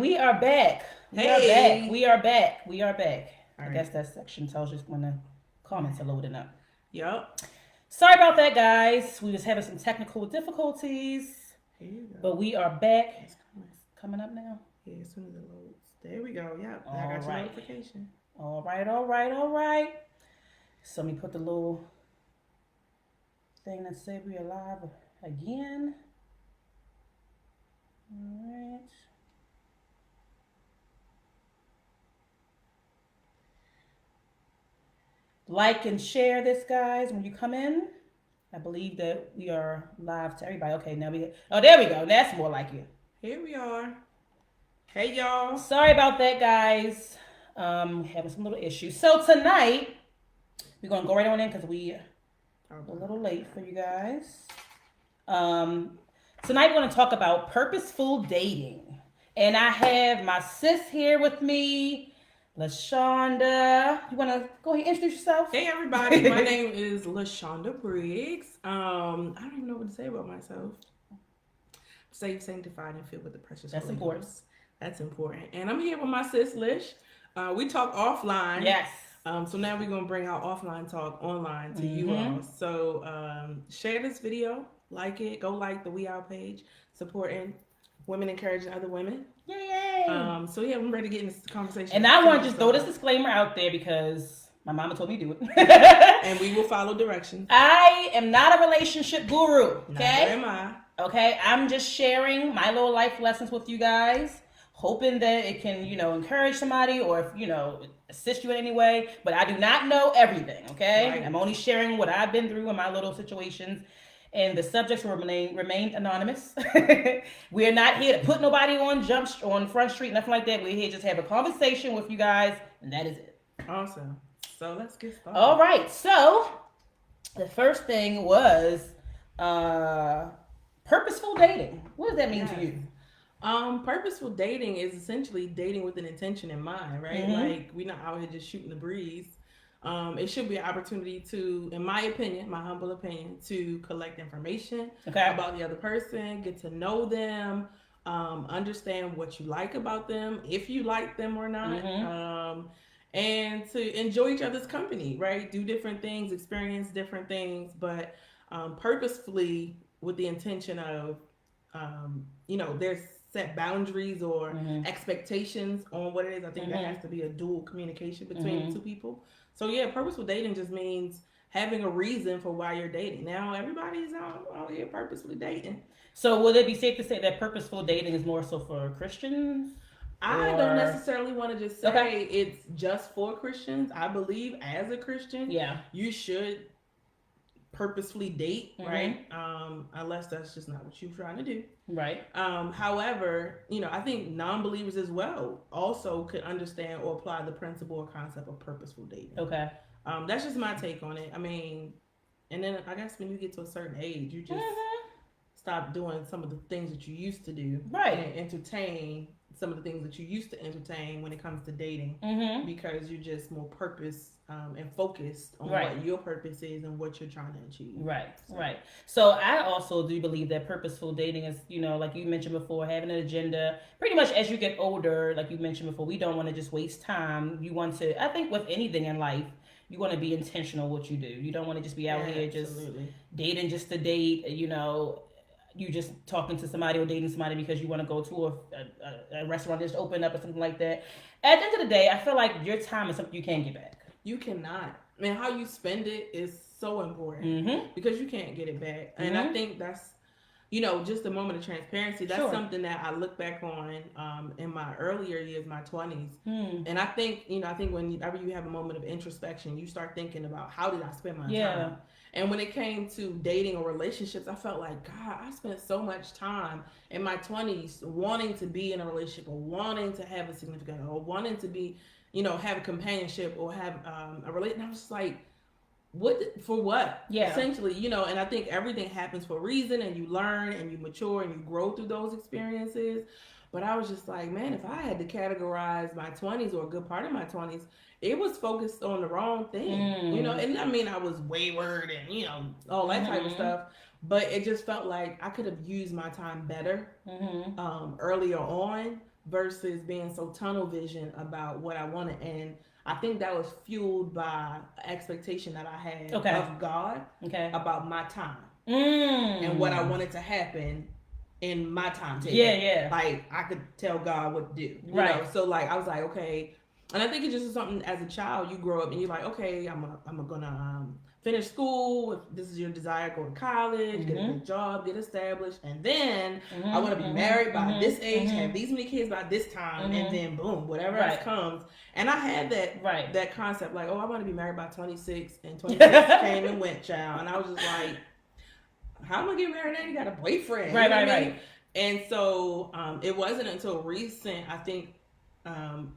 we are back. We are back. We are back. We are back. I guess that section tells you when the comments are loading up. Yup. Sorry about that, guys. We was having some technical difficulties, but we are back. It's coming up now. Yeah, as soon as it loads. There we go. Yep. I got Right. your notification. All right. All right. All right. So let me put the little thing that said we are live again. All right. Like and share this, guys, when you come in. I believe that we are live to everybody. Okay, now there we go. That's more like it. Here we are. Hey, y'all. Sorry about that, guys. Having some little issues. So tonight, we're going to go right on in because we are a little late for you guys. Tonight, we're going to talk about purposeful dating. And I have my sis here with me, LaShonda. You want to go ahead and introduce yourself? Hey, everybody. My name is LaShonda Briggs. I don't even know what to say about myself. Saved, sanctified, and filled with the precious That's Holy important. Ghost. That's important. And I'm here with my sis, Lish. We talk offline. Yes. So now we're going to bring our offline talk online to you all. So share this video, like it, go like the We Out page, supporting women encouraging other women. Yay! So yeah, I'm ready to get in this conversation. And I want to just throw this disclaimer out there because my mama told me to do it. And we will follow directions. I am not a relationship guru, okay? Neither am I. Okay, I'm just sharing my little life lessons with you guys, hoping that it can, encourage somebody or, assist you in any way. But I do not know everything, okay? Right. I'm only sharing what I've been through in my little situations. And the subjects will remain anonymous. We're not here to put nobody on Front Street, nothing like that. We're here to just have a conversation with you guys, and that is it. Awesome. So let's get started. All right. So the first thing was purposeful dating. What does that mean to you? Purposeful dating is essentially dating with an intention in mind, right? Mm-hmm. Like we're not out here just shooting the breeze. It should be an opportunity to, in my opinion, my humble opinion, to collect information about the other person, get to know them, understand what you like about them, if you like them or not, and to enjoy each other's company, right? Do different things, experience different things, but purposefully with the intention of, there's set boundaries or expectations on what it is. I think there has to be a dual communication between the two people. So yeah, purposeful dating just means having a reason for why you're dating. Now everybody's out here purposefully dating. So would it be safe to say that purposeful dating is more so for Christians? I don't necessarily want to just say it's just for Christians. I believe as a Christian, you should purposefully date, right? Unless that's just not what you're trying to do. Right. However, I think non-believers as well also could understand or apply the principle or concept of purposeful dating. Okay. That's just my take on it. I mean, and then I guess when you get to a certain age, you just stop doing some of the things that you used to do. Right. And entertain some of the things that you used to entertain when it comes to dating because you're just more purpose and focused on what your purpose is and what you're trying to achieve. Right. So I also do believe that purposeful dating is, like you mentioned before, having an agenda. Pretty much as you get older, like you mentioned before, we don't want to just waste time. You want to, I think with anything in life, you want to be intentional what you do. You don't want to just be out here just dating just to date, you just talking to somebody or dating somebody because you want to go to a restaurant just open up or something like that. At the end of the day, I feel like your time is something you can't get back. You cannot. I mean, how you spend it is so important because you can't get it back. And I think that's, just a moment of transparency. That's something that I look back on in my earlier years, my 20s. And I think, whenever you have a moment of introspection, you start thinking about how did I spend my time? And when it came to dating or relationships, I felt like, God, I spent so much time in my 20s wanting to be in a relationship or wanting to have a significant other or wanting to be, have a companionship or have a relationship. And I was just like, for what? Yeah. Essentially, and I think everything happens for a reason and you learn and you mature and you grow through those experiences. But I was just like, man, if I had to categorize my 20s or a good part of my 20s, it was focused on the wrong thing, and I mean, I was wayward and, all that type of stuff, but it just felt like I could have used my time better earlier on versus being so tunnel vision about what I wanted. And I think that was fueled by expectation that I had of God about my time and what I wanted to happen in my timetable. Yeah. Like I could tell God what to do. You know? So like I was like, okay. And I think it's just something as a child you grow up and you're like, okay, I'm gonna finish school. If this is your desire, go to college, get a good job, get established, and then I want to be married by this age, have these many kids by this time, and then boom, whatever else comes. And I had that concept like, oh, I want to be married by 26, and 26 came and went, child, and I was just like, how am I getting married now? You got a boyfriend, right. And so it wasn't until recent, I think.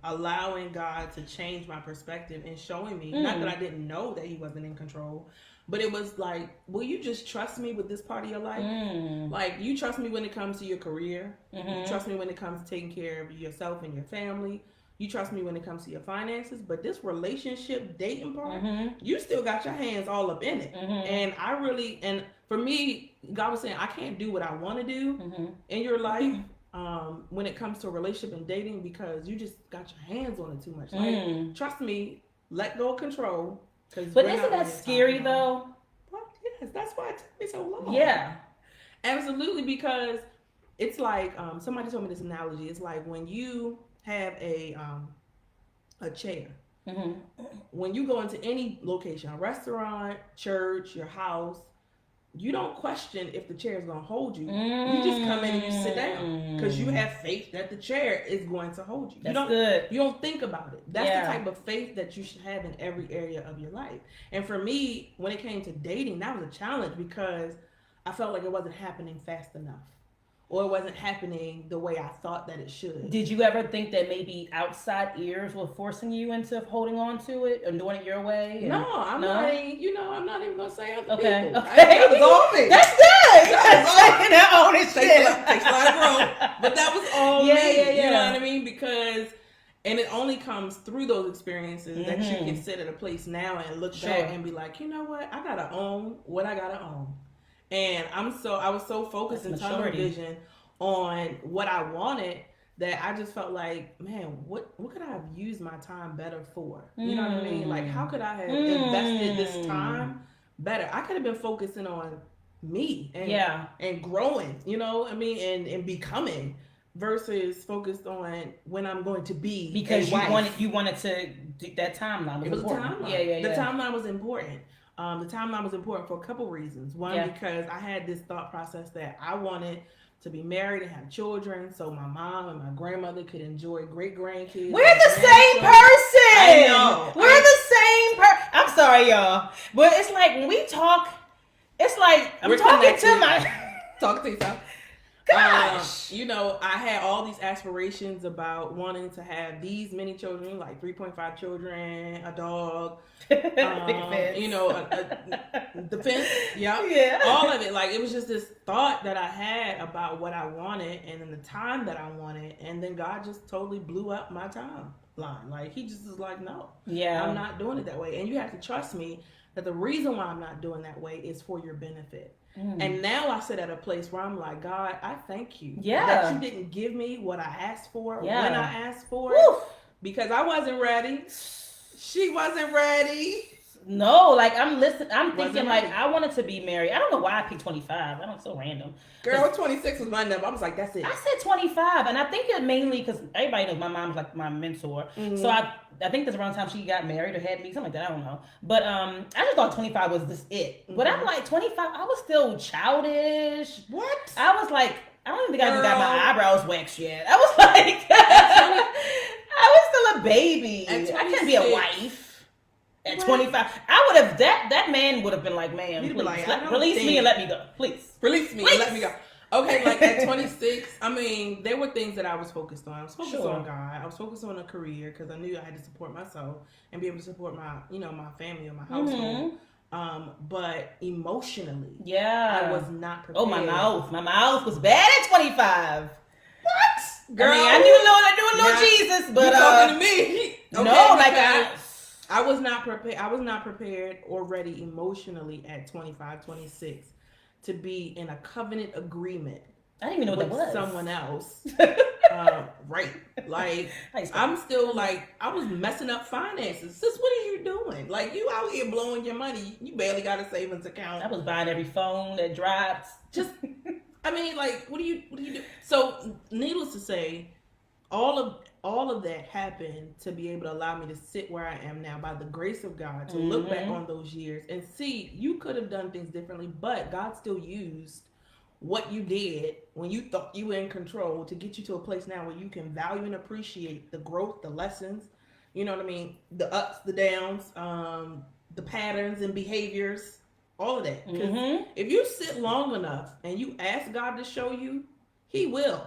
Allowing God to change my perspective and showing me, not that I didn't know that he wasn't in control, but it was like, will you just trust me with this part of your life? Like, you trust me when it comes to your career. You trust me when it comes to taking care of yourself and your family. You trust me when it comes to your finances. But this relationship dating part, you still got your hands all up in it. And for me, God was saying, I can't do what I want to do in your life. When it comes to a relationship and dating, because you just got your hands on it too much. Like, trust me, let go of control. But isn't that scary though? Well, yes, that's why it took me so long. Yeah, absolutely. Because it's like somebody told me this analogy. It's like when you have a chair. When you go into any location, a restaurant, church, your house, you don't question if the chair is going to hold you. You just come in and you sit down because you have faith that the chair is going to hold you. That's good. You don't think about it. That's the type of faith that you should have in every area of your life. And for me, when it came to dating, that was a challenge because I felt like it wasn't happening fast enough. Or it wasn't happening the way I thought that it should. Did you ever think that maybe outside ears were forcing you into holding on to it and doing it your way? No, I'm not even going to say other people. Okay. That was all me. That's good. That ownership. Takes a lot of growth. But that was all me. Yeah. You know what I mean? Because, and it only comes through those experiences that you can sit at a place now and look back and be like, you know what? I got to own what I got to own. And I was so focused in tunnel vision on what I wanted that I just felt like, man, what could I have used my time better for? You know what I mean? Like, how could I have invested this time better? I could have been focusing on me and growing, you know what I mean? And becoming versus focused on when I'm going to be because you wanted to do that timeline. It was a timeline. Yeah. The timeline was important. The timeline was important for a couple reasons. One, because I had this thought process that I wanted to be married and have children so my mom and my grandmother could enjoy great grandkids. We're the same person. I know. We're the same person. I'm sorry, y'all. But it's like when we talk, it's like I'm talking to my... Talk to yourself. Gosh. I had all these aspirations about wanting to have these many children, like 3.5 children, a dog, the fence, all of it. Like, it was just this thought that I had about what I wanted and then the time that I wanted, and then God just totally blew up my timeline. Like, he just was like, no, I'm not doing it that way. And you have to trust me that the reason why I'm not doing that way is for your benefit. And now I sit at a place where I'm like, God, I thank you that you didn't give me what I asked for when I asked for it, because I wasn't ready. She wasn't ready. No, like I'm listening. I'm thinking like I wanted to be married. I don't know why I picked 25. I don't know, so random. Girl, 26 was my number. I was like, that's it. I said 25, and I think it mainly because everybody knows my mom's like my mentor. So I think that's around the time she got married or had me, something like that. I don't know. But I just thought 25 was just it. But I'm like 25. I was still childish. What? I was like, I don't even think I even got my eyebrows waxed yet. I was like, I was still a baby. I can't be a wife. At 25, I would have that man would have been like, man, please, release me and let me go, please. Release me and let me go. Okay, like at 26, I mean, there were things that I was focused on. I was focused on God. I was focused on a career because I knew I had to support myself and be able to support my family and my household. But emotionally, I was not prepared. Oh, my mouth was bad at 25. What, girl? I mean, I knew a little Jesus, but you talking to me? Okay, no, like I was not prepared. I was not prepared or ready emotionally at 25, 26 to be in a covenant agreement I didn't even know what that was. Someone else. Right. Like, I'm still like, I was messing up finances. Sis, what are you doing? Like, you out here blowing your money. You barely got a savings account. I was buying every phone that drops. Just, I mean, like, what do you do? So, needless to say, all of that happened to be able to allow me to sit where I am now by the grace of God, to look back on those years and see you could have done things differently, but God still used what you did when you thought you were in control to get you to a place now where you can value and appreciate the growth, the lessons, you know what I mean, the ups, the downs, the patterns and behaviors, all of that. Because if you sit long enough and you ask God to show you, He will.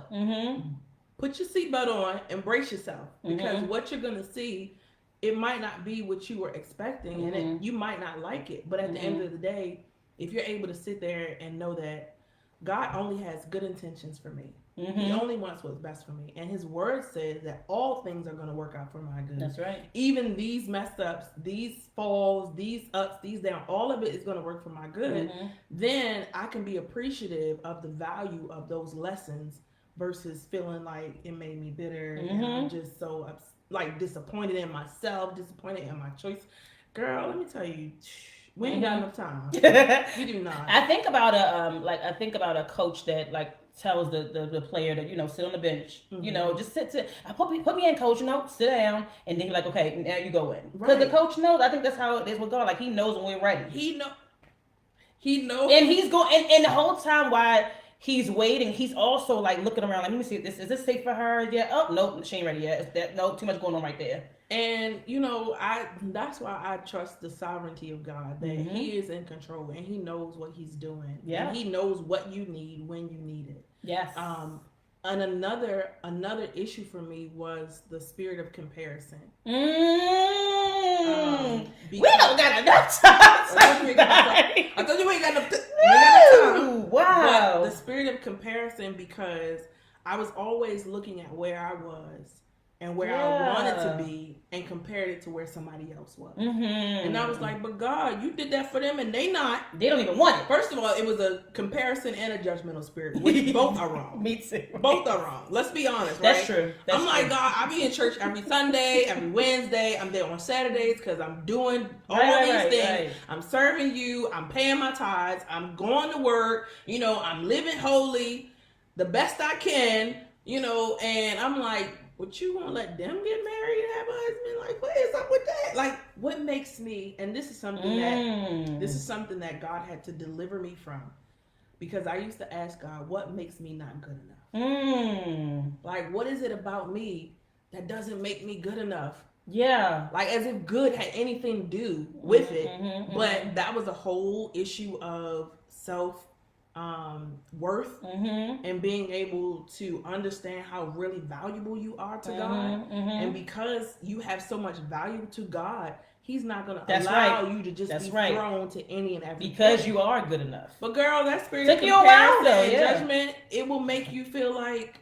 Put your seatbelt on and brace yourself, because what you're gonna see, it might not be what you were expecting, and you might not like it. But at the end of the day, if you're able to sit there and know that God only has good intentions for me. He only wants what's best for me. And His word says that all things are going to work out for my good. That's right. Even these messed ups, these falls, these ups, these downs, all of it is going to work for my good. Then I can be appreciative of the value of those lessons versus feeling like it made me bitter. And I'm just so like disappointed in myself, disappointed in my choice. Girl, let me tell you, we ain't got enough time. We do not. I think about a coach that like tells the player that, you know, sit on the bench, you know, just sit. Put me in, coach. You know, sit down, and then you're like, okay, now you go in, because the coach knows. I think that's how it is with God. Like, He knows when we're ready. He knows, and He's going. And the whole time while He's waiting, He's also like looking around. Like, let me see, is this safe for her? Yeah. Oh, nope, she ain't ready yet. Too much going on right there. And, you know, that's why I trust the sovereignty of God, that He is in control and He knows what He's doing. Yeah. And He knows what you need when you need it. Yes. And another issue for me was the spirit of comparison. We don't got enough time. I thought you ain't got enough time. Wow. But the spirit of comparison, because I was always looking at where I was and where I wanted to be, and compared it to where somebody else was. And I was like, but God, you did that for them and they don't even want it. First of all, it was a comparison and a judgmental spirit, which both are wrong. Me too. Both are wrong. Let's be honest, right? That's true. I'm like, God, I be in church every Sunday, every Wednesday. I'm there on Saturdays because I'm doing all these things. Right. I'm serving you. I'm paying my tithes. I'm going to work. You know, I'm living holy the best I can, you know, and I'm like, would you want to let them get married and have a husband? Like, what is up with that? Like, what makes me, and this is something that God had to deliver me from, because I used to ask God, what makes me not good enough? Like, what is it about me that doesn't make me good enough? Yeah. Like, as if good had anything to do with it. But that was a whole issue of self worth and being able to understand how really valuable you are to God. And because you have so much value to God, He's not going to allow you to just be thrown to any and every because you are good enough. But girl, that spirit of comparison and judgment, it will make you feel like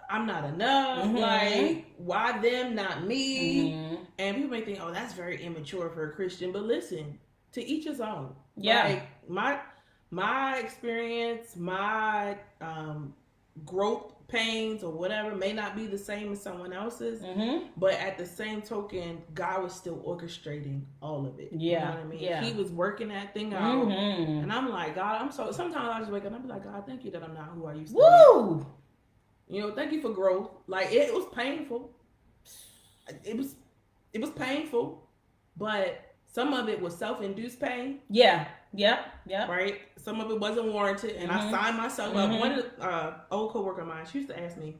I'm not enough. Like, why them, not me? And people may think, oh, that's very immature for a Christian. But listen, to each his own. Yeah. Like, my experience, my growth pains or whatever may not be the same as someone else's, but at the same token, God was still orchestrating all of it. Yeah. You know what I mean? Yeah. He was working that thing out. And I'm like, God, sometimes I just wake up and I be like, God, thank you that I'm not who I used to be. You know, thank you for growth. Like, it was painful. It was painful, but some of it was self-induced pain. Yeah. Right? Some of it wasn't warranted, and I signed myself up. One of the old coworker of mine, she used to ask me,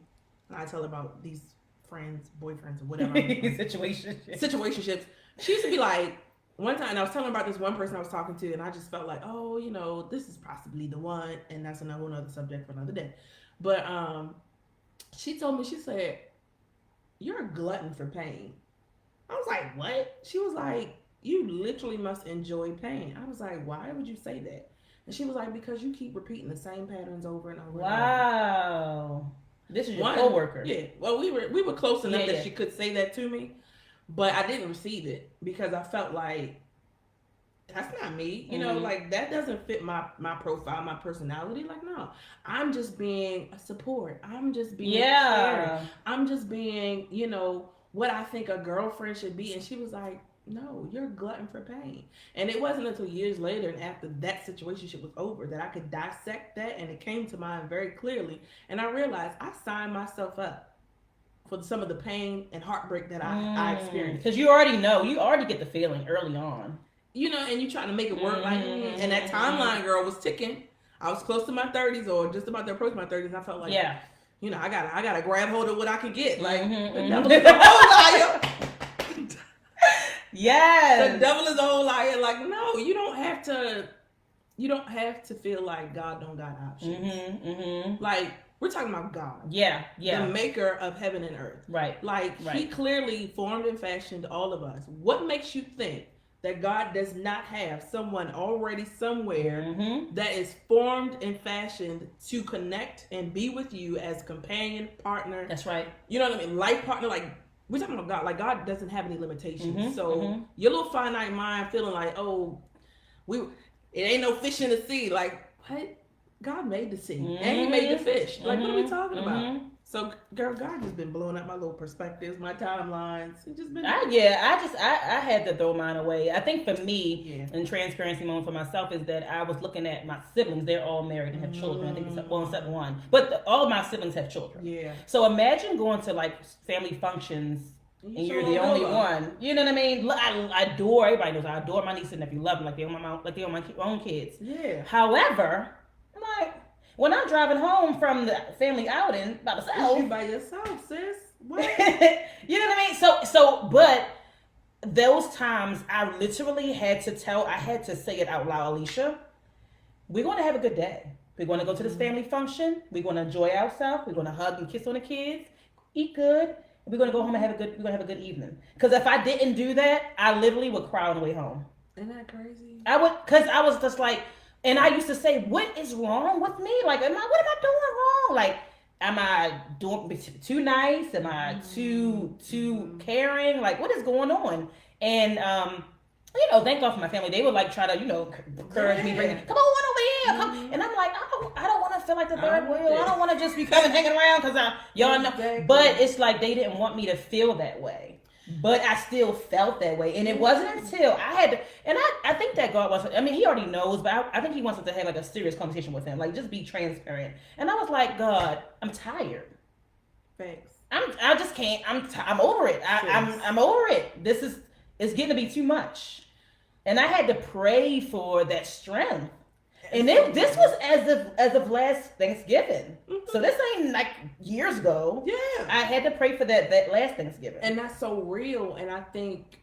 and I tell her about these friends, boyfriends, or whatever. Situationships. She used to be like, one time, and I was telling her about this one person I was talking to, and I just felt like, oh, you know, this is possibly the one, and that's another subject for another day. But she told me, she said, you're a glutton for pain. I was like, what? She was like, you literally must enjoy pain. I was like, why would you say that? And she was like, because you keep repeating the same patterns over and over. Wow. This is your coworker. Yeah. Well, we were close enough that she could say that to me, but I didn't receive it because I felt like that's not me. You know, like that doesn't fit my profile, my personality. Like, no, I'm just being a support. I'm just being caring. I'm just being, you know, what I think a girlfriend should be. And she was like, no, you're a glutton for pain. And it wasn't until years later and after that situationship was over that I could dissect that, and it came to mind very clearly. And I realized I signed myself up for some of the pain and heartbreak that I experienced. Because you already know, you already get the feeling early on. You know, and you trying to make it work and that timeline, girl, was ticking. I was close to my 30s or just about to approach my 30s. And I felt like, you know, I gotta grab hold of what I can get. Like, the devil is a whole liar. Yes. The devil is a whole liar. Like, no, you don't have to feel like God don't got options. Like, we're talking about God. Yeah. The maker of heaven and earth. Right. Like, he clearly formed and fashioned all of us. What makes you think that God does not have someone already somewhere that is formed and fashioned to connect and be with you as companion, partner? That's right. You know what I mean? Life partner. Like, we're talking about God. Like, God doesn't have any limitations. So your little finite mind feeling like, oh, it ain't no fish in the sea. Like, what? God made the sea and he made the fish. Like, what are we talking about? So, girl, God just been blowing up my little perspectives, my timelines. It just been. I had to throw mine away. I think for me, and transparency moment for myself is that I was looking at my siblings. They're all married and have children. I think it's except one, but all of my siblings have children. Yeah. So imagine going to like family functions. And you're the only one. You know what I mean? I adore, everybody knows I adore my niece and nephew. Love them like they're my own kids. Yeah. However, like, when I'm driving home from the family outing by myself. You by yourself, sis. What? You know what I mean? But those times I literally had to say it out loud, Alicia. We're going to have a good day. We're going to go to this family function. We're going to enjoy ourselves. We're going to hug and kiss on the kids. Eat good. We're going to go home and we're going to have a good evening. Because if I didn't do that, I literally would cry on the way home. Isn't that crazy? Because I was just like, and I used to say, what is wrong with me? Like, what am I doing wrong? Like, am I doing too nice? Am I too caring? Like, what is going on? And, you know, thank God for my family. They would like try to, you know, encourage me, bring, come on over here. Come. And I'm like, I don't want to feel like the third wheel. I don't want to just be coming hanging around because y'all know. Exactly. But it's like they didn't want me to feel that way. But I still felt that way. And it wasn't until I had to, and I think that God wants, I mean, he already knows, but I think he wants us to have like a serious conversation with him. Like, just be transparent. And I was like, God, I'm tired. Thanks. I just can't, I'm over it. I'm over it. It's getting to be too much. And I had to pray for that strength. And this was as of last Thanksgiving. So this ain't like years ago. Yeah. I had to pray for that last Thanksgiving. And that's so real. And I think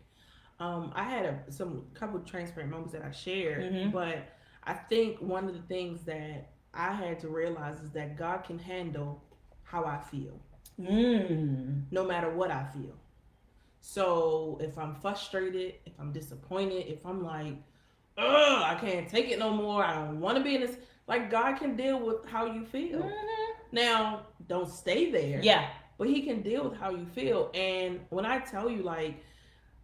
I had some couple of transparent moments that I shared. But I think one of the things that I had to realize is that God can handle how I feel. No matter what I feel. So if I'm frustrated, if I'm disappointed, if I'm like, I can't take it no more, I don't want to be in this, like, God can deal with how you feel. Now, don't stay there. Yeah. But he can deal with how you feel. And when I tell you, like,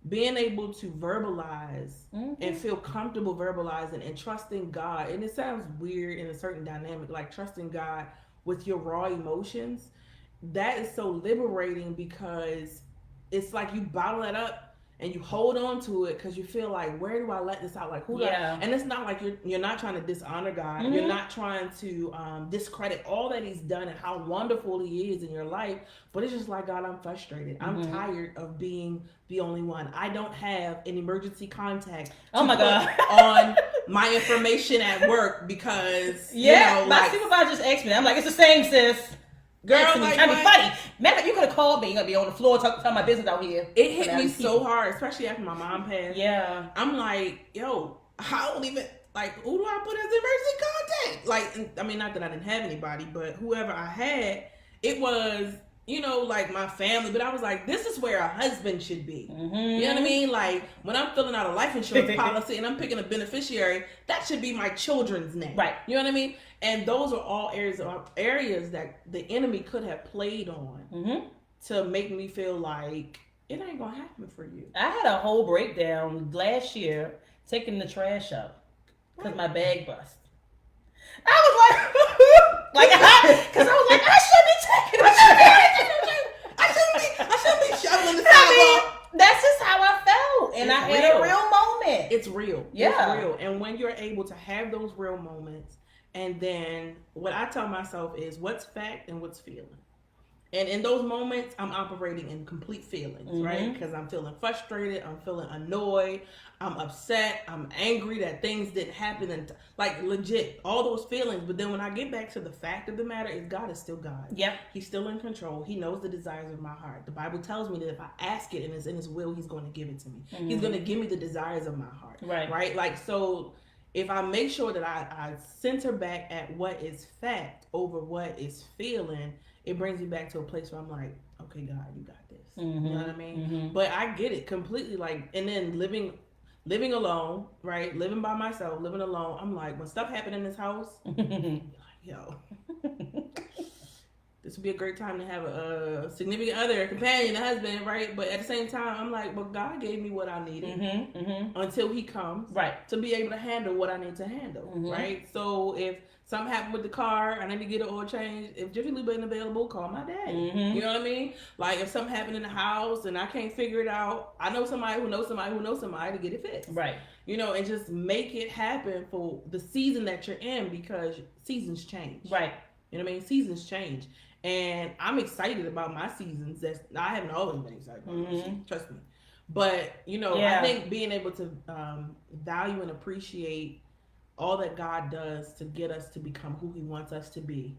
being able to verbalize and feel comfortable verbalizing and trusting God, and it sounds weird in a certain dynamic, like trusting God with your raw emotions, that is so liberating because it's like you bottle that up and you hold on to it because you feel like, where do I let this out? Like, who do I? And it's not like you're not trying to dishonor God. You're not trying to discredit all that he's done and how wonderful he is in your life. But it's just like, God, I'm frustrated. I'm tired of being the only one. I don't have an emergency contact on my information at work because, you know, my supervisor just asked me. I'm like, it's the same, sis. Girl, like, trying to be funny. Man, you could have called me. You're gonna be on the floor talking my business out here. It hit me so hard, especially after my mom passed. Yeah, I'm like, yo, I don't even like. Who do I put as emergency contact? Like, I mean, not that I didn't have anybody, but whoever I had, it was, you know, like my family. But I was like, this is where a husband should be. You know what I mean? Like, when I'm filling out a life insurance policy and I'm picking a beneficiary, that should be my children's name. Right. You know what I mean? And those are all areas that the enemy could have played on to make me feel like it ain't gonna happen for you. I had a whole breakdown last year taking the trash out because my bag bust. I was like, because I was like, I should be taking the trash. I shouldn't be shoveling the sidewalk. That's just how I felt, and I had a real moment. It's real. Yeah, it's real. And when you're able to have those real moments, and then what I tell myself is what's fact and what's feeling. And in those moments, I'm operating in complete feelings, right? Because I'm feeling frustrated, I'm feeling annoyed, I'm upset, I'm angry that things didn't happen, and like legit, all those feelings. But then when I get back to the fact of the matter, is God is still God. Yep. He's still in control. He knows the desires of my heart. The Bible tells me that if I ask it and it's in His will, He's going to give it to me. He's going to give me the desires of my heart. Right? Like, so if I make sure that I center back at what is fact over what is feeling, it brings me back to a place where I'm like, okay, God, you got this. You know what I mean? But I get it completely. Like, and then living alone, right? Living by myself, living alone. I'm like, when stuff happened in this house, yo, this would be a great time to have a significant other, a companion, a husband, right? But at the same time, I'm like, well, God gave me what I needed until He comes, right, to be able to handle what I need to handle, right? So if something happened with the car, I need to get an oil change. If Jiffy Lube ain't available, call my dad. You know what I mean? Like, if something happened in the house and I can't figure it out, I know somebody who knows somebody who knows somebody to get it fixed. Right. You know, and just make it happen for the season that you're in, because seasons change. Right. You know what I mean? Seasons change. And I'm excited about my seasons. I haven't always been excited about my seasons, trust me. But, you know, I think being able to value and appreciate all that God does to get us to become who He wants us to be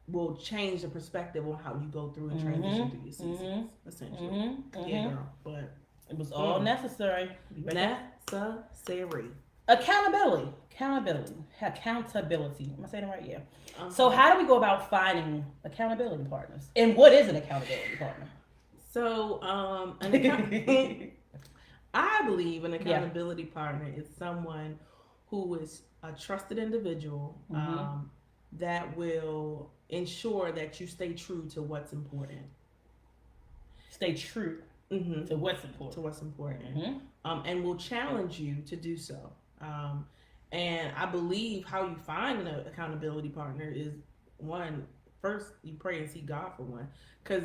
will change the perspective on how you go through and transition through your seasons, essentially. Yeah, girl. But it was all necessary. Necessary. Accountability. Am I saying it right? Yeah. So how do we go about finding accountability partners? And what is an accountability partner? So, I believe an accountability partner is someone who is a trusted individual that will ensure that you stay true to what's important. Stay true to what's important. And will challenge you to do so. And I believe how you find an accountability partner is, one, first you pray and seek God for one, because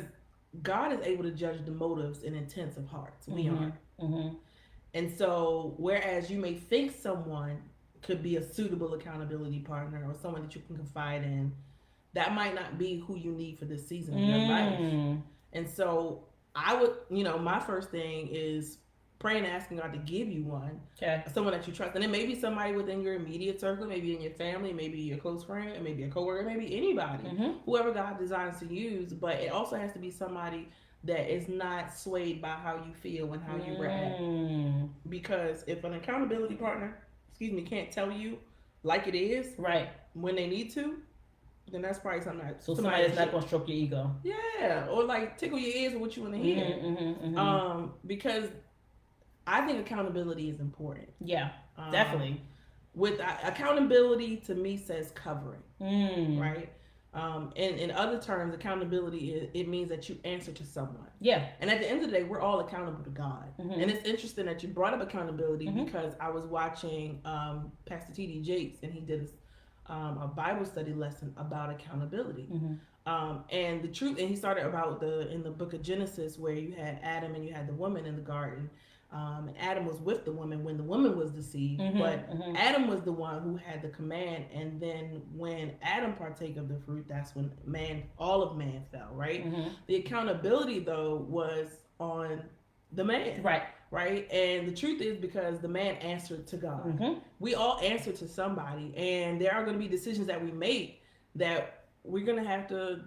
God is able to judge the motives and intents of hearts. We aren't. And so, whereas you may think someone could be a suitable accountability partner or someone that you can confide in, that might not be who you need for this season of your life. And so I would, my first thing is praying and asking God to give you one, someone that you trust. And it may be somebody within your immediate circle, maybe in your family, maybe your close friend, or maybe a coworker, maybe anybody, whoever God designs to use. But it also has to be somebody that is not swayed by how you feel and how you react. Because if an accountability partner, can't tell you like it is, right, when they need to, then that's probably something that somebody that's not gonna stroke your ego. Yeah, or like tickle your ears with what you want to hear. Because I think accountability is important. Yeah, definitely. With accountability, to me, says covering, right? In other terms, accountability, it means that you answer to someone. Yeah. And at the end of the day, we're all accountable to God. And it's interesting that you brought up accountability because I was watching Pastor T.D. Jakes, and he did a Bible study lesson about accountability. And the truth, and he started about in the book of Genesis, where you had Adam and you had the woman in the garden. And Adam was with the woman when the woman was deceived, but Adam was the one who had the command. And then when Adam partake of the fruit, that's when all of man fell, right? The accountability, though, was on the man, right? And the truth is, because the man answered to God. We all answer to somebody, and there are going to be decisions that we make that we're going to have to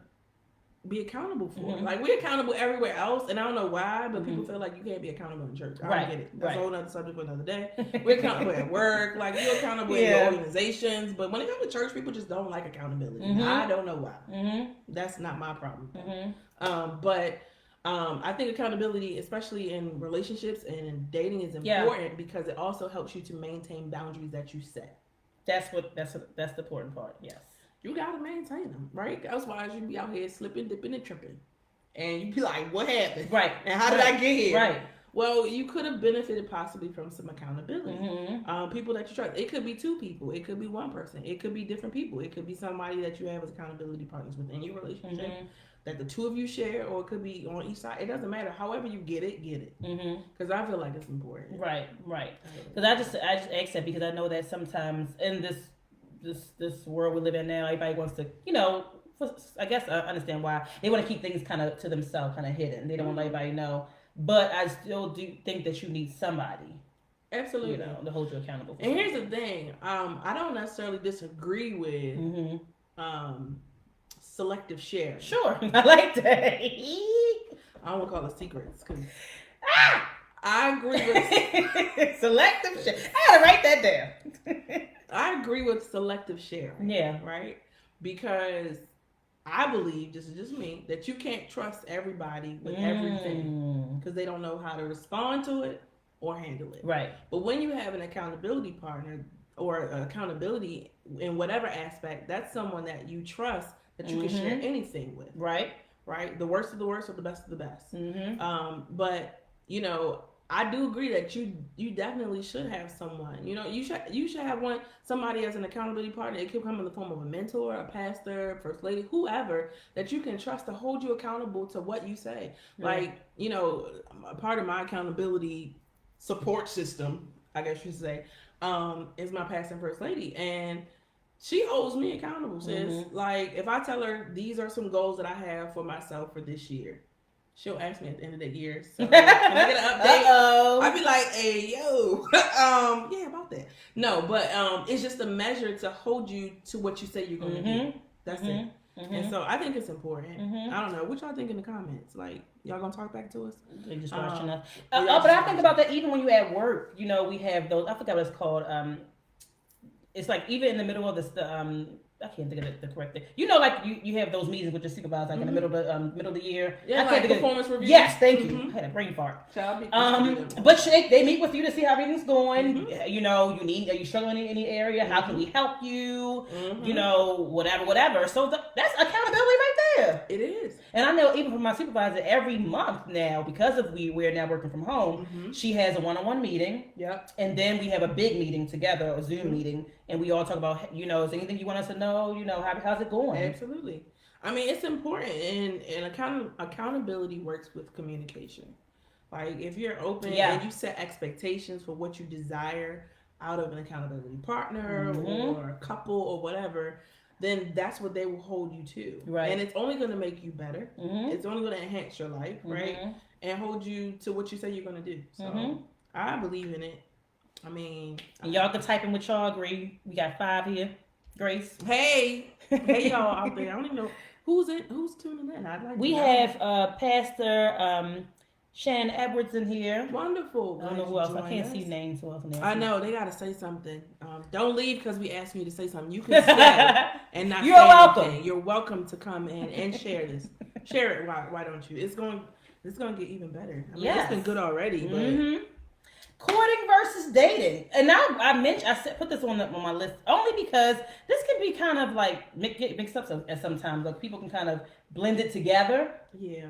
be accountable for. Like, we're accountable everywhere else, and I don't know why, but people feel like you can't be accountable in church. I don't get it. That's a whole other subject for another day. We're accountable at work, like you're accountable in your organizations, but when it comes to church, people just don't like accountability. I don't know why. That's not my problem. But I think accountability, especially in relationships and in dating, is important because it also helps you to maintain boundaries that you set. That's the important part. Yes. You gotta maintain them, right? Otherwise, you be out here slipping, dipping, and tripping, and you be like, "What happened? Right? And how did I get here? Right? Well, you could have benefited possibly from some accountability. People that you trust. It could be two people. It could be one person. It could be different people. It could be somebody that you have as accountability partners within your relationship that the two of you share, or it could be on each side. It doesn't matter. However you get it, get it. Because I feel like it's important. Right. Because I just ask that because I know that sometimes in this world we live in now, everybody wants to, I guess I understand why they want to keep things kind of to themselves, kind of hidden. They don't want everybody to know. But I still do think that you need somebody, absolutely, to hold you accountable. And here's the thing: I don't necessarily disagree with selective sharing. Sure, I like that. I don't want to call it secrets because I agree with selective sharing. I gotta write that down. I agree with selective sharing. Yeah, right. Because I believe, this is just me, that you can't trust everybody with everything because they don't know how to respond to it or handle it. Right. But when you have an accountability partner or accountability in whatever aspect, that's someone that you trust that you can share anything with. Right. Right. The worst of the worst or the best of the best. But I do agree that you definitely should have someone. You should have somebody as an accountability partner. It could come in the form of a mentor, a pastor, first lady, whoever that you can trust to hold you accountable to what you say. Like, a part of my accountability support system, I guess you say, is my pastor and first lady, and she holds me accountable. Sis, like if I tell her these are some goals that I have for myself for this year. She'll ask me at the end of the year, so can I get an update? I'd be like, hey, yo, yeah, about that. No, but it's just a measure to hold you to what you say you're going to do. That's it. And so I think it's important. I don't know. What y'all think in the comments? Like, y'all going to talk back to us? They just watching us. But I think about that even when you at work, we have those, I forgot what it's called. It's like even in the middle of I can't think of the correct thing. Like you have those meetings with your supervisor, like in the middle of the year. Yeah, I can't think performance review. Yes, thank you. I had a brain fart. But they meet with you to see how everything's going. Are you struggling in any area? How can we help you? Whatever. So that's accountability right there. It is. And I know even from my supervisor, every month now, because of we're now working from home, she has a one-on-one meeting. Yep. And then we have a big meeting together, a Zoom meeting, and we all talk about, is there anything you want us to know? How's it going? Absolutely. I mean, it's important, and accountability works with communication. Like if you're open and you set expectations for what you desire out of an accountability partner or a couple or whatever, then that's what they will hold you to. Right. And it's only going to make you better. It's only going to enhance your life, right? And hold you to what you say you're going to do. So I believe in it. I mean, and y'all can type in what y'all agree. We got 5 here. Grace. Hey y'all out there. I don't even know who's tuning in. We have Pastor Shannon Edwards in here. Wonderful. I don't know who else. I can't see names. Who else in there? I know they gotta say something. Don't leave because we asked you to say something. You can stay and not. You're welcome. Anything. You're welcome to come in and share this. Share it. Why don't you? It's going to get even better. I mean, it's been good already, but. Courting versus dating, and now I put this on my list only because this can be kind of like mixed up at sometimes. Like people can kind of blend it together. Yeah.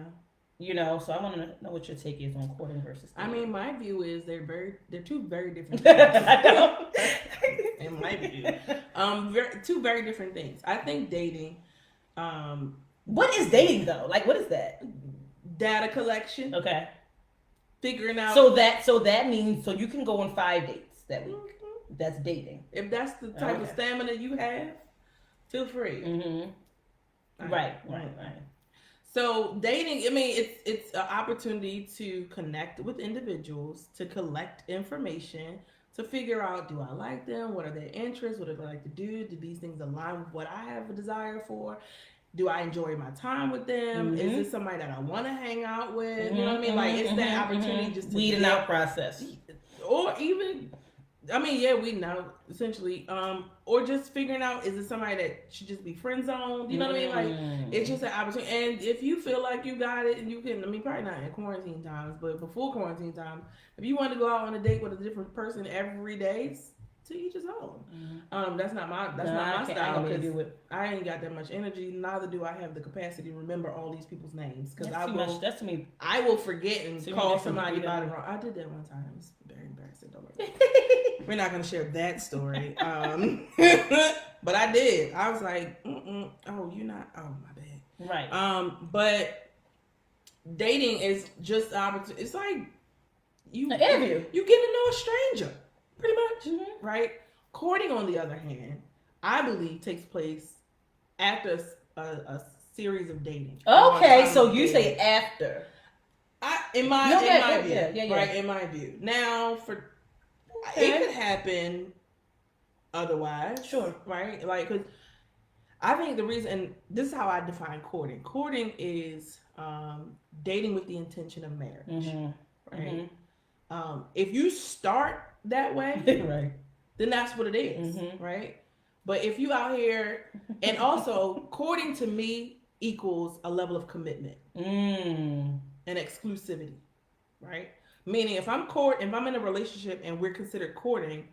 So I want to know what your take is on courting versus dating. I mean, my view is they're two very different things. I know. In my view, two very different things. I think dating. What is dating though? Like, what is that? Data collection. Okay. Figuring out. So that means you can go on 5 dates that week. That's dating. If that's the type of stamina you have, feel free. Right. So dating, I mean, it's an opportunity to connect with individuals, to collect information, to figure out, do I like them? What are their interests? What do they like to do? Do these things align with what I have a desire for? Do I enjoy my time with them? Is this somebody that I want to hang out with? You know what I mean? Like, it's that opportunity just to weeding out process. Or even, weeding out, essentially. Or just figuring out, is it somebody that should just be friend zoned? You know what I mean? Like, it's just an opportunity. And if you feel like you got it, and you can, probably not in quarantine times, but before quarantine time, if you want to go out on a date with a different person every day, to each his own. That's not my style, because I ain't got that much energy. Neither do I have the capacity to remember all these people's names, because that's to me. I will forget and call somebody by the wrong. I did that one time. It was very embarrassing. Don't worry. We're not going to share that story. But I did. I was like, oh, you're not. Oh, my bad. Right. But dating is just opportunity. It's like you interview. You get to know a stranger, pretty much, right? Courting, on the other hand, I believe takes place after a series of dating. Okay, so you say after. In my view, right? In my view. Now, it could happen otherwise, sure, right? Like, because I think the reason, and this is how I define courting. Courting is dating with the intention of marriage, right? If you start that way, right, then that's what it is, right? But if you out here, and also courting to me equals a level of commitment and exclusivity, right? Meaning, if I'm in a relationship and we're considered courting,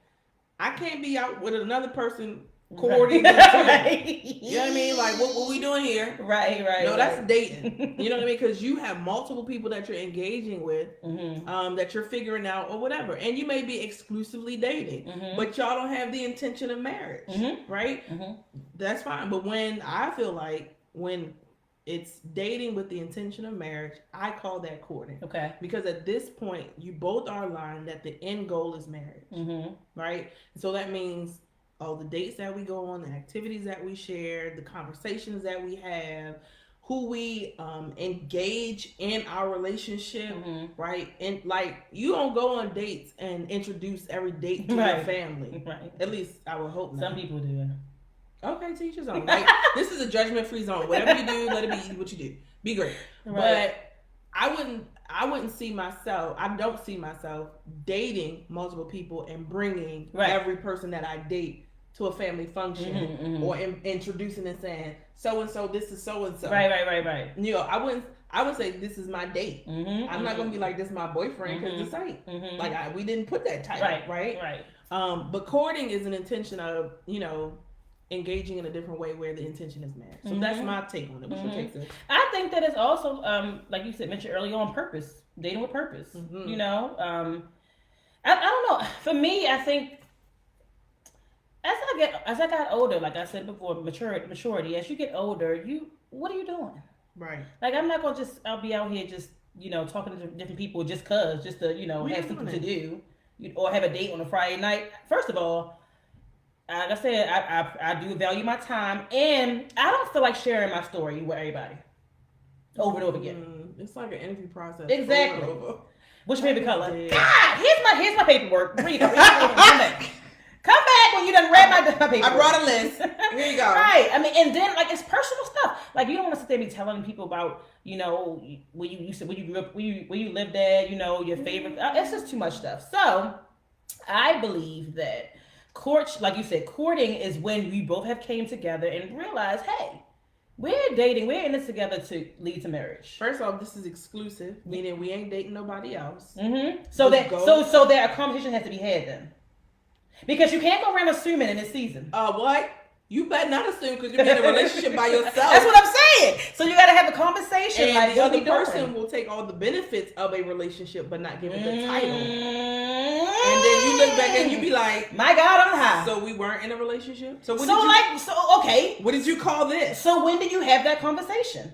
I can't be out with another person courting. Right. You know what I mean? Like, what we doing here? Right. No, that's dating. You know what I mean? Because you have multiple people that you're engaging with, that you're figuring out or whatever, and you may be exclusively dating, but y'all don't have the intention of marriage, right? That's fine. But when it's dating with the intention of marriage, I call that courting. Okay. Because at this point, you both are aligned that the end goal is marriage, right? So that means all the dates that we go on, the activities that we share, the conversations that we have, who we engage in our relationship, right? And like, you don't go on dates and introduce every date to your family. Right. At least I would hope not. Some people do. Okay, teachers on. Like, this is a judgment-free zone. Whatever you do, let it be what you do. Be great. Right. But I wouldn't see myself. I don't see myself dating multiple people and bringing every person that I date to a family function or introducing and saying, so and so, this is so and so. Right. You know, I would say this is my date. I'm not gonna be like, this is my boyfriend, because this ain't. Like, we didn't put that title. Right. But courting is an intention of, engaging in a different way where the intention is marriage. So that's my take on it. What's your take, sis? I think that it's also, like you said, mentioned earlier, on purpose. Dating with purpose. I don't know. For me, I think as I got older, like I said before, maturity. As you get older, what are you doing? Right. Like, I'm not gonna I'll be out here just talking to different people just to have something to do, or have a date on a Friday night. First of all, like I said, I do value my time, and I don't feel like sharing my story with everybody over and over again. It's like an interview process. Exactly. Which favorite color? God, here's my paperwork. Here you go. Come back when you done read my paperwork. I brought a list. Here you go. Right. I mean, and then, like, it's personal stuff. Like, you don't want to sit there and be telling people about, where you grew up, where you lived at, your favorite. It's just too much stuff. So, I believe that like you said, courting is when we both have came together and realized, hey, we're dating, we're in this together to lead to marriage. First off, this is exclusive, meaning we ain't dating nobody else. So that a conversation has to be had then, because you can't go around assuming in this season. What? You better not assume, because you're in a relationship by yourself. That's what I'm saying. So you got to have a conversation. And like, the other person will take all the benefits of a relationship, but not give it the title. And then you look back and you be like, my God on high. So we weren't in a relationship? Okay. What did you call this? So when did you have that conversation?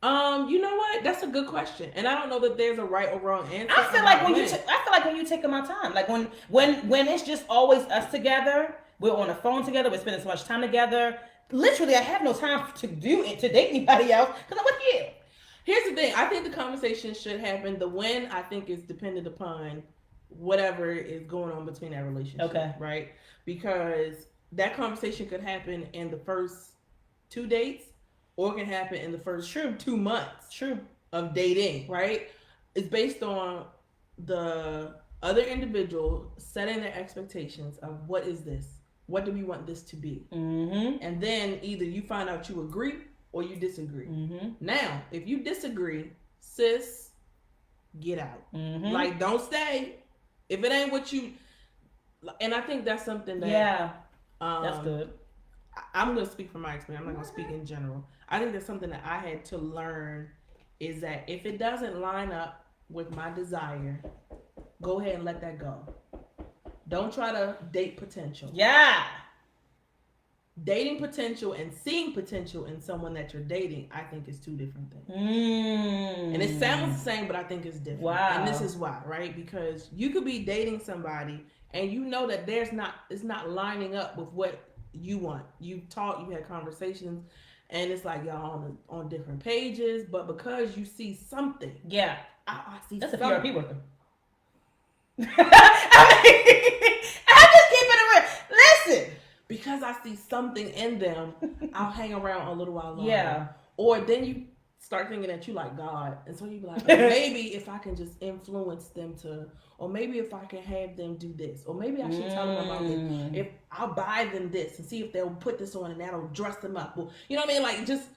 You know what? That's a good question, and I don't know that there's a right or wrong answer. I feel like when you take my time, like when it's just always us together, we're on the phone together, we're spending so much time together. Literally, I have no time to date anybody else because I'm with you. Here's the thing: I think the conversation should happen. The when, I think, is dependent upon whatever is going on between that relationship. Okay. Right? Because that conversation could happen in the first 2 dates, or it can happen in the first 2 months of dating, right? It's based on the other individual setting their expectations of what is this? What do we want this to be? And then either you find out you agree or you disagree. Now, if you disagree, sis, get out. Like, don't stay. If it ain't what you... And I think that's something that that's good. I'm going to speak from my experience. I'm not going to speak in general. I think that's something that I had to learn is that if it doesn't line up with my desire, go ahead and let that go. Don't try to date potential. Yeah. Dating potential and seeing potential in someone that you're dating, I think is two different things. And it sounds the same, but I think it's different. Wow. And this is why, right? Because you could be dating somebody and you know that it's not lining up with what you want. You talk, you had conversations, and it's like y'all on different pages, but because you see something. Yeah. I see that's something. a PRP worker. I just keep it real. Listen. Because I see something in them, I'll hang around a little while longer. Yeah. Or then you start thinking that you like God. And so you be like, maybe if I can just influence them to, or maybe if I can have them do this, or maybe I should tell them about this. If I'll buy them this and see if they'll put this on and that'll dress them up. Or, you know what I mean? Like just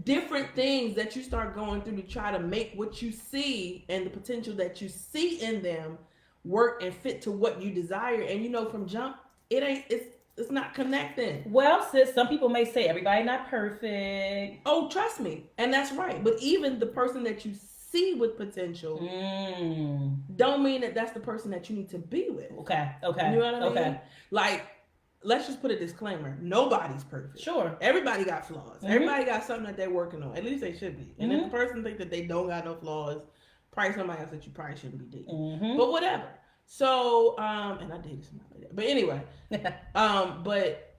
different things that you start going through to try to make what you see and the potential that you see in them work and fit to what you desire. And you know, from jump, it's not connecting. Well, sis, some people may say everybody not perfect. Oh, trust me. And that's right. But even the person that you see with potential don't mean that that's the person that you need to be with. Okay. You know what I mean? Like, let's just put a disclaimer. Nobody's perfect. Sure. Everybody got flaws. Everybody got something that they're working on. At least they should be. And if the person thinks that they don't got no flaws, probably somebody else that you probably shouldn't be dating. But whatever. So, and I dated somebody like that. But anyway, but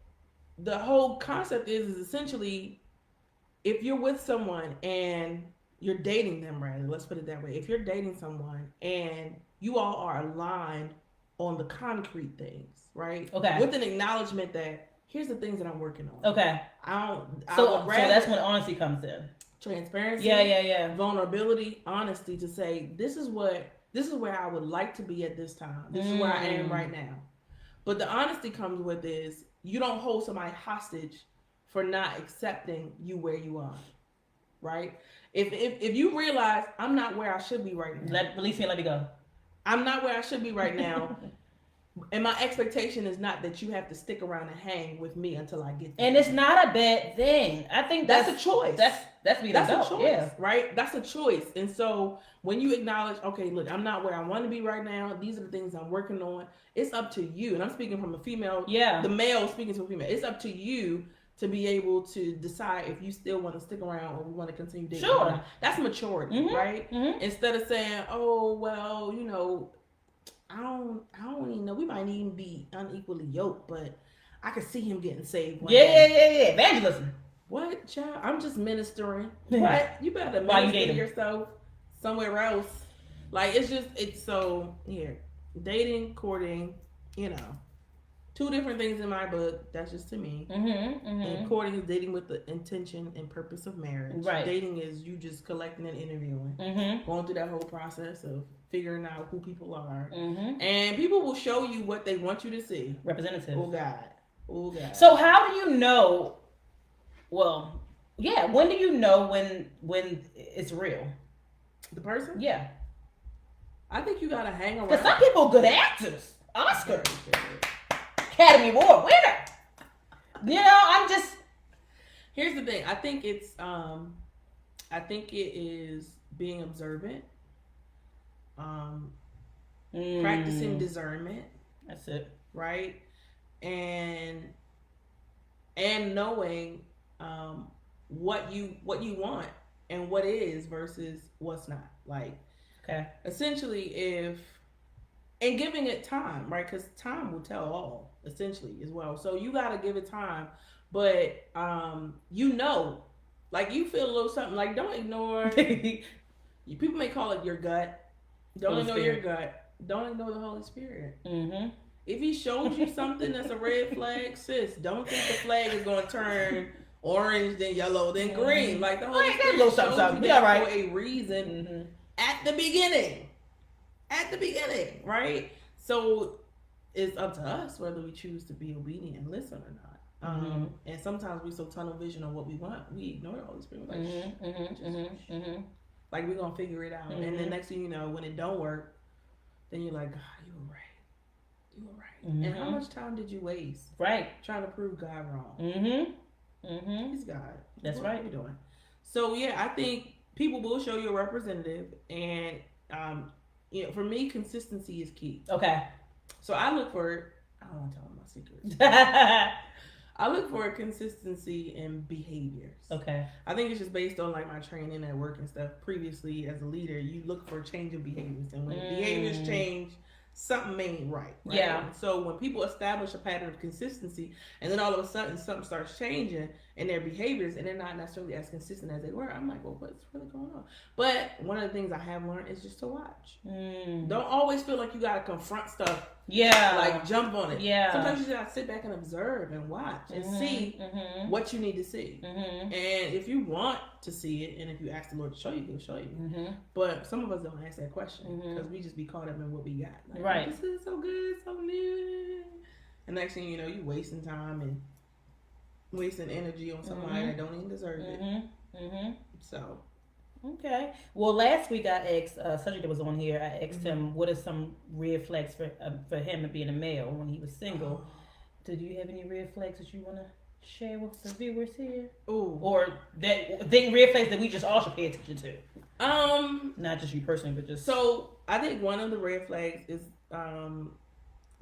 the whole concept is essentially if you're with someone and you're dating them, rather, let's put it that way. If you're dating someone and you all are aligned on the concrete things, right? Okay. With an acknowledgement that here's the things that I'm working on. Okay. So that's when honesty comes in. Transparency. Yeah. Vulnerability, honesty to say this is where I would like to be at this time. This is where I am right now. But the honesty comes with is you don't hold somebody hostage for not accepting you where you are, right? If you realize I'm not where I should be right now. Release me and let me go. I'm not where I should be right now. And my expectation is not that you have to stick around and hang with me until I get there. And it's not a bad thing. I think that's a choice. That's being adult. A choice, yeah. Right? That's a choice. And so when you acknowledge, okay, look, I'm not where I want to be right now. These are the things I'm working on. It's up to you. And I'm speaking from a female. Yeah. The male speaking to a female. It's up to you to be able to decide if you still want to stick around or we want to continue dating. Sure. That's maturity, right? Instead of saying, oh, well, you know, I don't even know. We might even be unequally yoked, but I could see him getting saved. Yeah. Evangelism. What, child? I'm just ministering. What? You better minister yourself somewhere else. Like it's so here. Dating, courting, you know, two different things in my book. That's just to me. And courting is dating with the intention and purpose of marriage. Right. Dating is you just collecting and interviewing, going through that whole process of figuring out who people are, and people will show you what they want you to see. Representative. Oh God. So how do you know? Well, yeah. When do you know when it's real? The person? Yeah. I think you gotta hang around. Because some people are good actors. Oscar, Academy Award winner. You know, I'm just. Here's the thing. I think it is being observant. Practicing discernment. That's it. Right? And knowing what you want and what is versus what's not. Like, okay. Essentially, and giving it time, right? Because time will tell all, essentially, as well. So you got to give it time. But, you know, like you feel a little something, like don't ignore, people may call it your gut. Don't ignore your gut. Don't ignore the Holy Spirit. If he shows you something that's a red flag, sis, don't think the flag is going to turn orange, then yellow, then green. Like the Holy Spirit shows you that for a reason at the beginning. At the beginning, right? So it's up to us whether we choose to be obedient and listen or not. And sometimes we so tunnel vision on what we want, we ignore the Holy Spirit. Like, like we're gonna figure it out. And then next thing you know, when it don't work, then you're like, God, you were right. You were right. And how much time did you waste? Right. Trying to prove God wrong. He's God. That's what right. What are you doing? So yeah, I think people will show you a representative, and for me, consistency is key. Okay. So I look for. I don't want to tell them my secrets. I look for consistency in behaviors. Okay. I think it's just based on like my training at work and stuff. Previously, as a leader, you look for change in behaviors, and when behaviors change, something ain't right. Yeah. So when people establish a pattern of consistency, and then all of a sudden something starts changing in their behaviors, and they're not necessarily as consistent as they were, I'm like, well, what's really going on? But one of the things I have learned is just to watch. Don't always feel like you gotta confront stuff. Yeah. Like jump on it. Yeah. Sometimes you just gotta sit back and observe and watch and see what you need to see. And if you want to see it, and if you ask the Lord to show you, He'll show you. But some of us don't ask that question because we just be caught up in what we got. Like, right. This is so good, so new. And next thing you know, you wasting time and wasting energy on somebody that don't even deserve it. So. Okay. Well, last week I asked Cedric that was on here. I asked him what are some red flags for him being a male when he was single. Did you have any red flags that you want to share with the viewers here? Ooh. Or that red flags that we just all should pay attention to? Not just you personally, but just. So I think one of the red flags is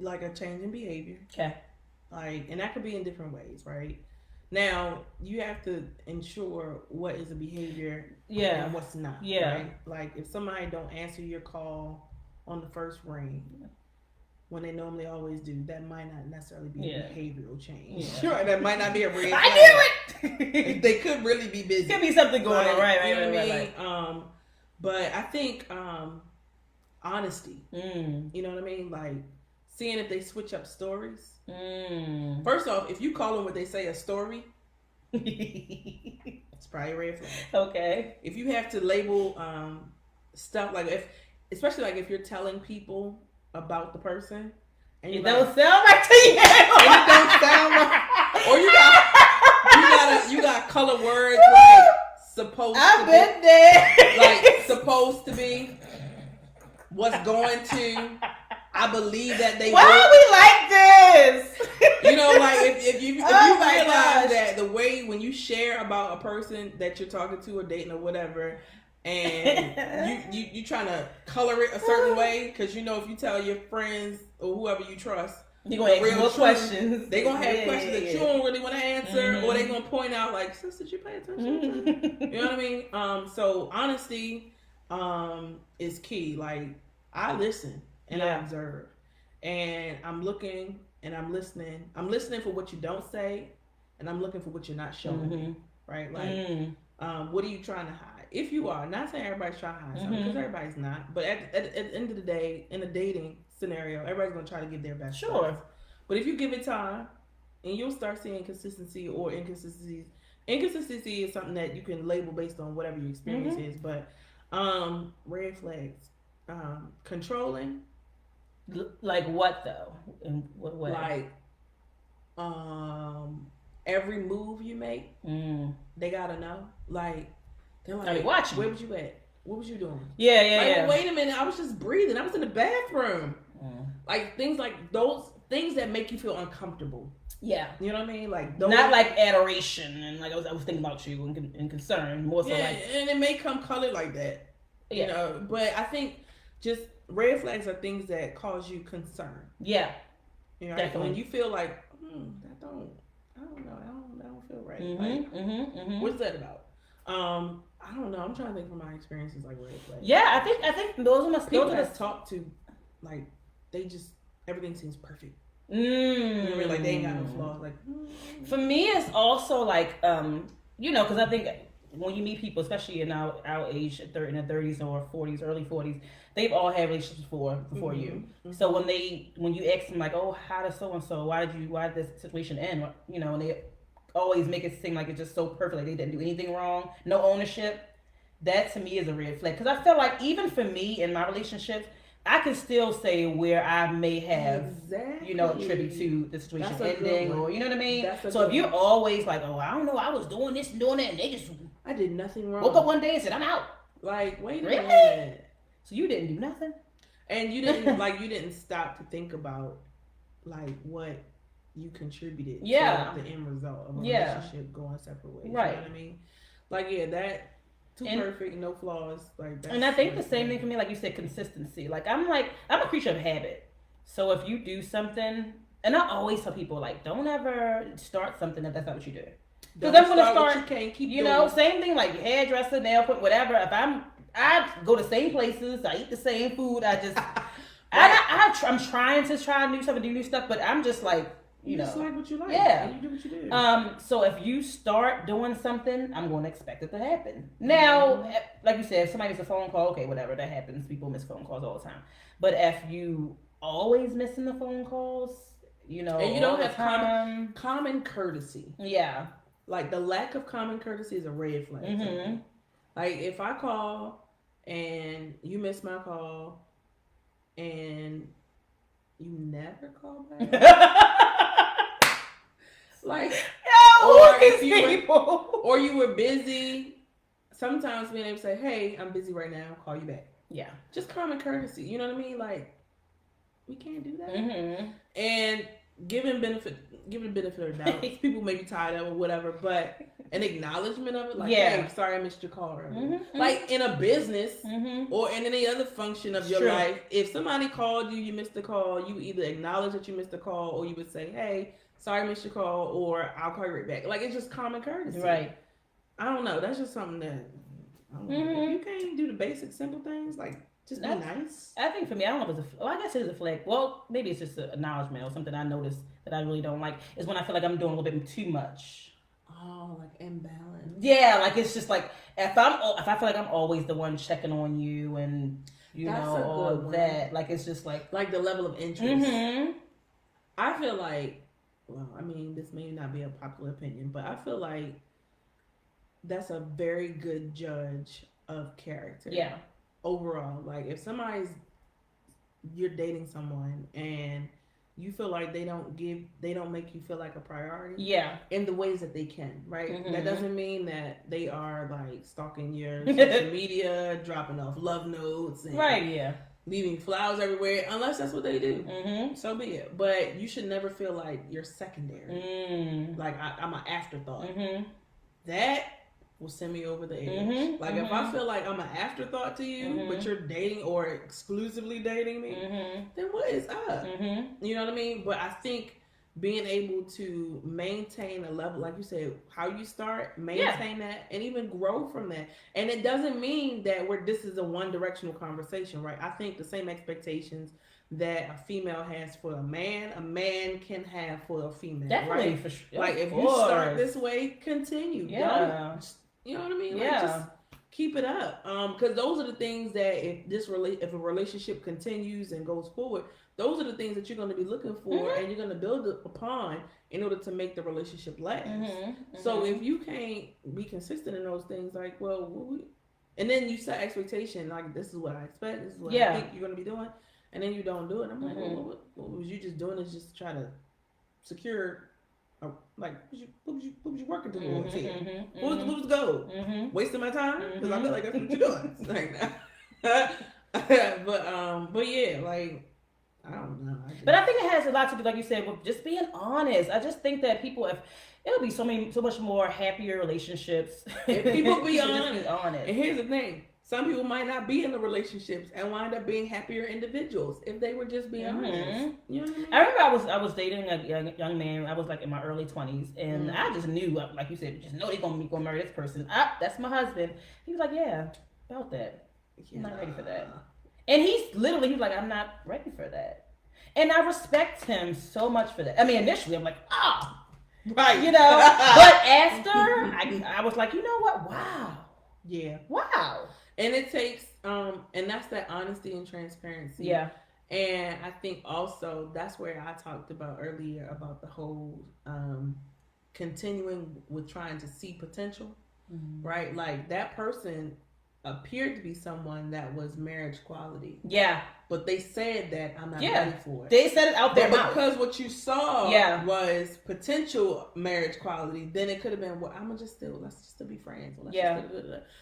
like a change in behavior. Okay. Like, and that could be in different ways, right? Now, you have to ensure what is a behavior and what's not. Yeah. Right? Like, if somebody don't answer your call on the first ring when they normally always do, that might not necessarily be a behavioral change. Yeah. Sure, that might not be a red flag. I knew it! They could really be busy. Could be something going on, right? You know what I mean? But I think honesty. You know what I mean? Like, seeing if they switch up stories. First off, if you call them what they say a story, it's probably a red flag. Okay. If you have to label stuff like especially like if you're telling people about the person and it don't sound right to you, and it don't sound right, or you got color words like supposed. I've been there. Like supposed to be, what's going to. I believe that they. Why are we like this? You know, like if you realize that the way when you share about a person that you're talking to or dating or whatever, and you trying to color it a certain way, because you know if you tell your friends or whoever you trust, you're gonna ask more questions. They're gonna have questions that you don't really want to answer, or they're gonna point out like, "Sis, did you pay attention?" You know what I mean? So honesty is key. Like I listen. And I observe, and I'm looking and I'm listening. I'm listening for what you don't say, and I'm looking for what you're not showing me. Right? Like, what are you trying to hide? If you are, not saying everybody's trying to hide something, because everybody's not. But at the end of the day, in a dating scenario, everybody's gonna try to give their best. Sure. Stuff. But if you give it time, and you'll start seeing consistency or inconsistencies. Inconsistency is something that you can label based on whatever your experience is. But red flags, controlling. Like what though? In what way? Like, every move you make, they gotta know. Like, they're like, are you watching? Where was you at? What was you doing? Yeah. Wait a minute, I was just breathing. I was in the bathroom. Like things like those things that make you feel uncomfortable. Yeah, you know what I mean. Like those, not like adoration and like I was thinking about you and concern more so. Yeah, like, and it may come colored like that. You know, but I think just red flags are things that cause you concern. Yeah, you know, definitely. When you feel like, I don't feel right. Like, what's that about? I don't know. I'm trying to think from my experiences like red flags. Yeah, I think those are my people that I've talked to, like they just everything seems perfect. You know what I mean? Like they ain't got no flaws. Like for me, it's also like because I think when you meet people, especially in our age, in their 30s or 40s, early 40s, they've all had relationships before you. So when you ask them like, oh, how does so and so? Why did this situation end? You know, and they always make it seem like it's just so perfect, like they didn't do anything wrong, no ownership. That to me is a red flag, because I feel like even for me in my relationships, I can still say where I may have, attribute to the situation ending, or you know what I mean. So if you're always like, oh, I don't know, I was doing this and doing that, and they just I did nothing wrong. Woke up one day and said, I'm out. Like, wait a minute. So you didn't do nothing? And you didn't you didn't stop to think about like what you contributed to the end result of a relationship going separate ways. Right. You know what I mean? Like, yeah, that perfect, no flaws. Like that. And I think the same thing for me, like you said, consistency. I'm a creature of habit. So if you do something, and I always tell people, like, don't ever start something that's not what you do. Because I'm gonna start, you can't keep same thing, like hairdresser, nail point, whatever. I go to the same places, I eat the same food. I just, I'm trying to try new stuff and do new stuff, but I'm just like, you just like what you like. Yeah. And you do what you do. So if you start doing something, I'm going to expect it to happen. Now, like you said, if somebody misses a phone call, okay, whatever, that happens. People miss phone calls all the time. But if you always missing the phone calls, and you don't have common courtesy. Yeah. Like, the lack of common courtesy is a red flag. Mm-hmm. Like, if I call and you miss my call and you never call back. Like, or you were busy. Sometimes being able to say, "Hey, I'm busy right now. I'll call you back." Yeah, just common courtesy. You know what I mean? Like, we can't do that. Mm-hmm. And giving the benefit of the doubt. People may be tired of it or whatever, but an acknowledgement of it, like, "Hey, sorry, I missed your call." Mm-hmm. Like, in a business or in any other function of your life, if somebody called you, you missed the call, you either acknowledge that you missed the call, or you would say, "Hey, sorry, I missed your call," or "I'll call you right back." Like, it's just common courtesy. Right. I don't know. That's just something that, I don't know. If you can't do the basic, simple things, like, just be nice. I think for me, I don't know if it's I guess it is a flag. Well, maybe it's just an acknowledgement or something I noticed that I really don't like is when I feel like I'm doing a little bit too much. Oh, like imbalance. Yeah, like it's just like if I feel like I'm always the one checking on you and all that, like it's just like the level of interest. Mm-hmm. I feel like, well, I mean, this may not be a popular opinion, but I feel like that's a very good judge of character. Yeah. Overall, like if you're dating someone and you feel like they don't make you feel like a priority. Yeah. In the ways that they can, right? Mm-hmm. That doesn't mean that they are like stalking your social media, dropping off love notes, and leaving flowers everywhere, unless that's what they do. Mm-hmm. So be it. But you should never feel like you're secondary. Like I'm an afterthought. Mm-hmm. That will send me over the edge. Mm-hmm. Like if I feel like I'm an afterthought to you, but you're dating or exclusively dating me, then what is up? Mm-hmm. You know what I mean? But I think being able to maintain a level, like you said, how you start, maintain that, and even grow from that. And it doesn't mean that this is a one-directional conversation, right? I think the same expectations that a female has for a man can have for a female. Definitely, right? For sure. Like if you start this way, continue. Yeah. You know what I mean? Like, just keep it up. Because those are the things that if a relationship continues and goes forward, those are the things that you're going to be looking for and you're going to build upon in order to make the relationship last. So if you can't be consistent in those things, like, and then you set expectation, like, this is what I expect, this is what I think you're going to be doing, and then you don't do it. I'm like, what was you just doing? Is just try to secure. Like, what was you working towards here? What was the goal? Wasting my time? Because I feel like that's what you're doing. Like, but yeah, like, I don't know. But I think it has a lot to do, like you said, with just being honest. I just think that it'll be so much more happier relationships if people be honest. And here's the thing. Some people might not be in the relationships and wind up being happier individuals if they were just being honest. You know what I mean? I remember I was dating a young man. I was like in my early 20s, and I just knew, like you said, just know they're gonna marry this person. That's my husband. He was like, yeah, about that. I'm not ready for that. And he's like, I'm not ready for that. And I respect him so much for that. I mean, initially I'm like, right, but after I was like, you know what? Wow. Yeah. Wow. And it takes, and that's that honesty and transparency. Yeah. And I think also that's where I talked about earlier about the whole continuing with trying to see potential, right? Like that person appeared to be someone that was marriage quality. Yeah. But they said that I'm not ready for it. They said it out there. But because what you saw was potential marriage quality, then it could have been, well, let's just still be friends.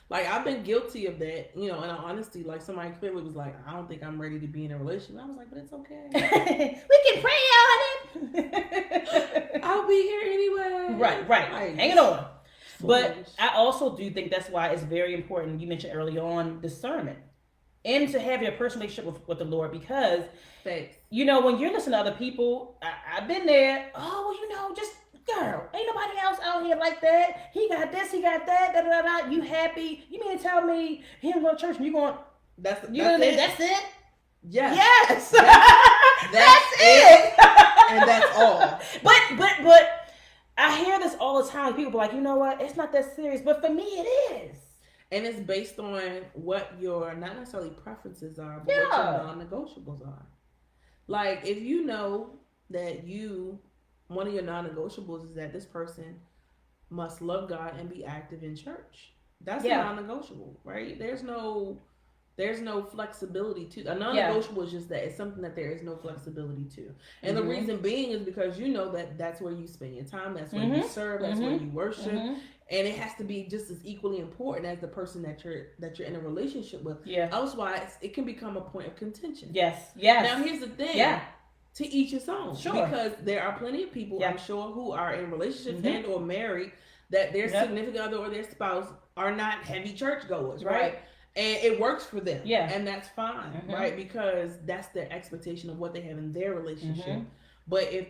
Like, I've been guilty of that, you know, and honestly, like, somebody clearly was like, I don't think I'm ready to be in a relationship. I was like, but it's okay. We can pray on it. I'll be here anyway. Right. Like, hang it on. But I also do think that's why it's very important. You mentioned early on discernment and to have your personal relationship with the Lord, because, you know, when you're listening to other people, I've been there. Oh, well, you know, just girl, ain't nobody else out here like that. He got this, he got that, da da da. You happy? You mean to tell me he don't go to church and you going? That's it. That's it. Yes. That's it. And that's all. But. I hear this all the time. People be like, you know what? It's not that serious. But for me, it is. And it's based on what your, not necessarily preferences are, but what your non-negotiables are. Like, if you know that one of your non-negotiables is that this person must love God and be active in church. That's a non-negotiable, right? There's no flexibility to a non-negotiable. Is just that it's something that there is no flexibility to, and the reason being is because you know that that's where you spend your time, that's where you serve, that's where you worship, and it has to be just as equally important as the person that you're in a relationship with. Otherwise it can become a point of contention. Now here's the thing. To each his own. Because there are plenty of people, I'm sure, who are in relationships and or married, that their significant other or their spouse are not heavy churchgoers, right? And it works for them. And that's fine, right? Because that's their expectation of what they have in their relationship. But if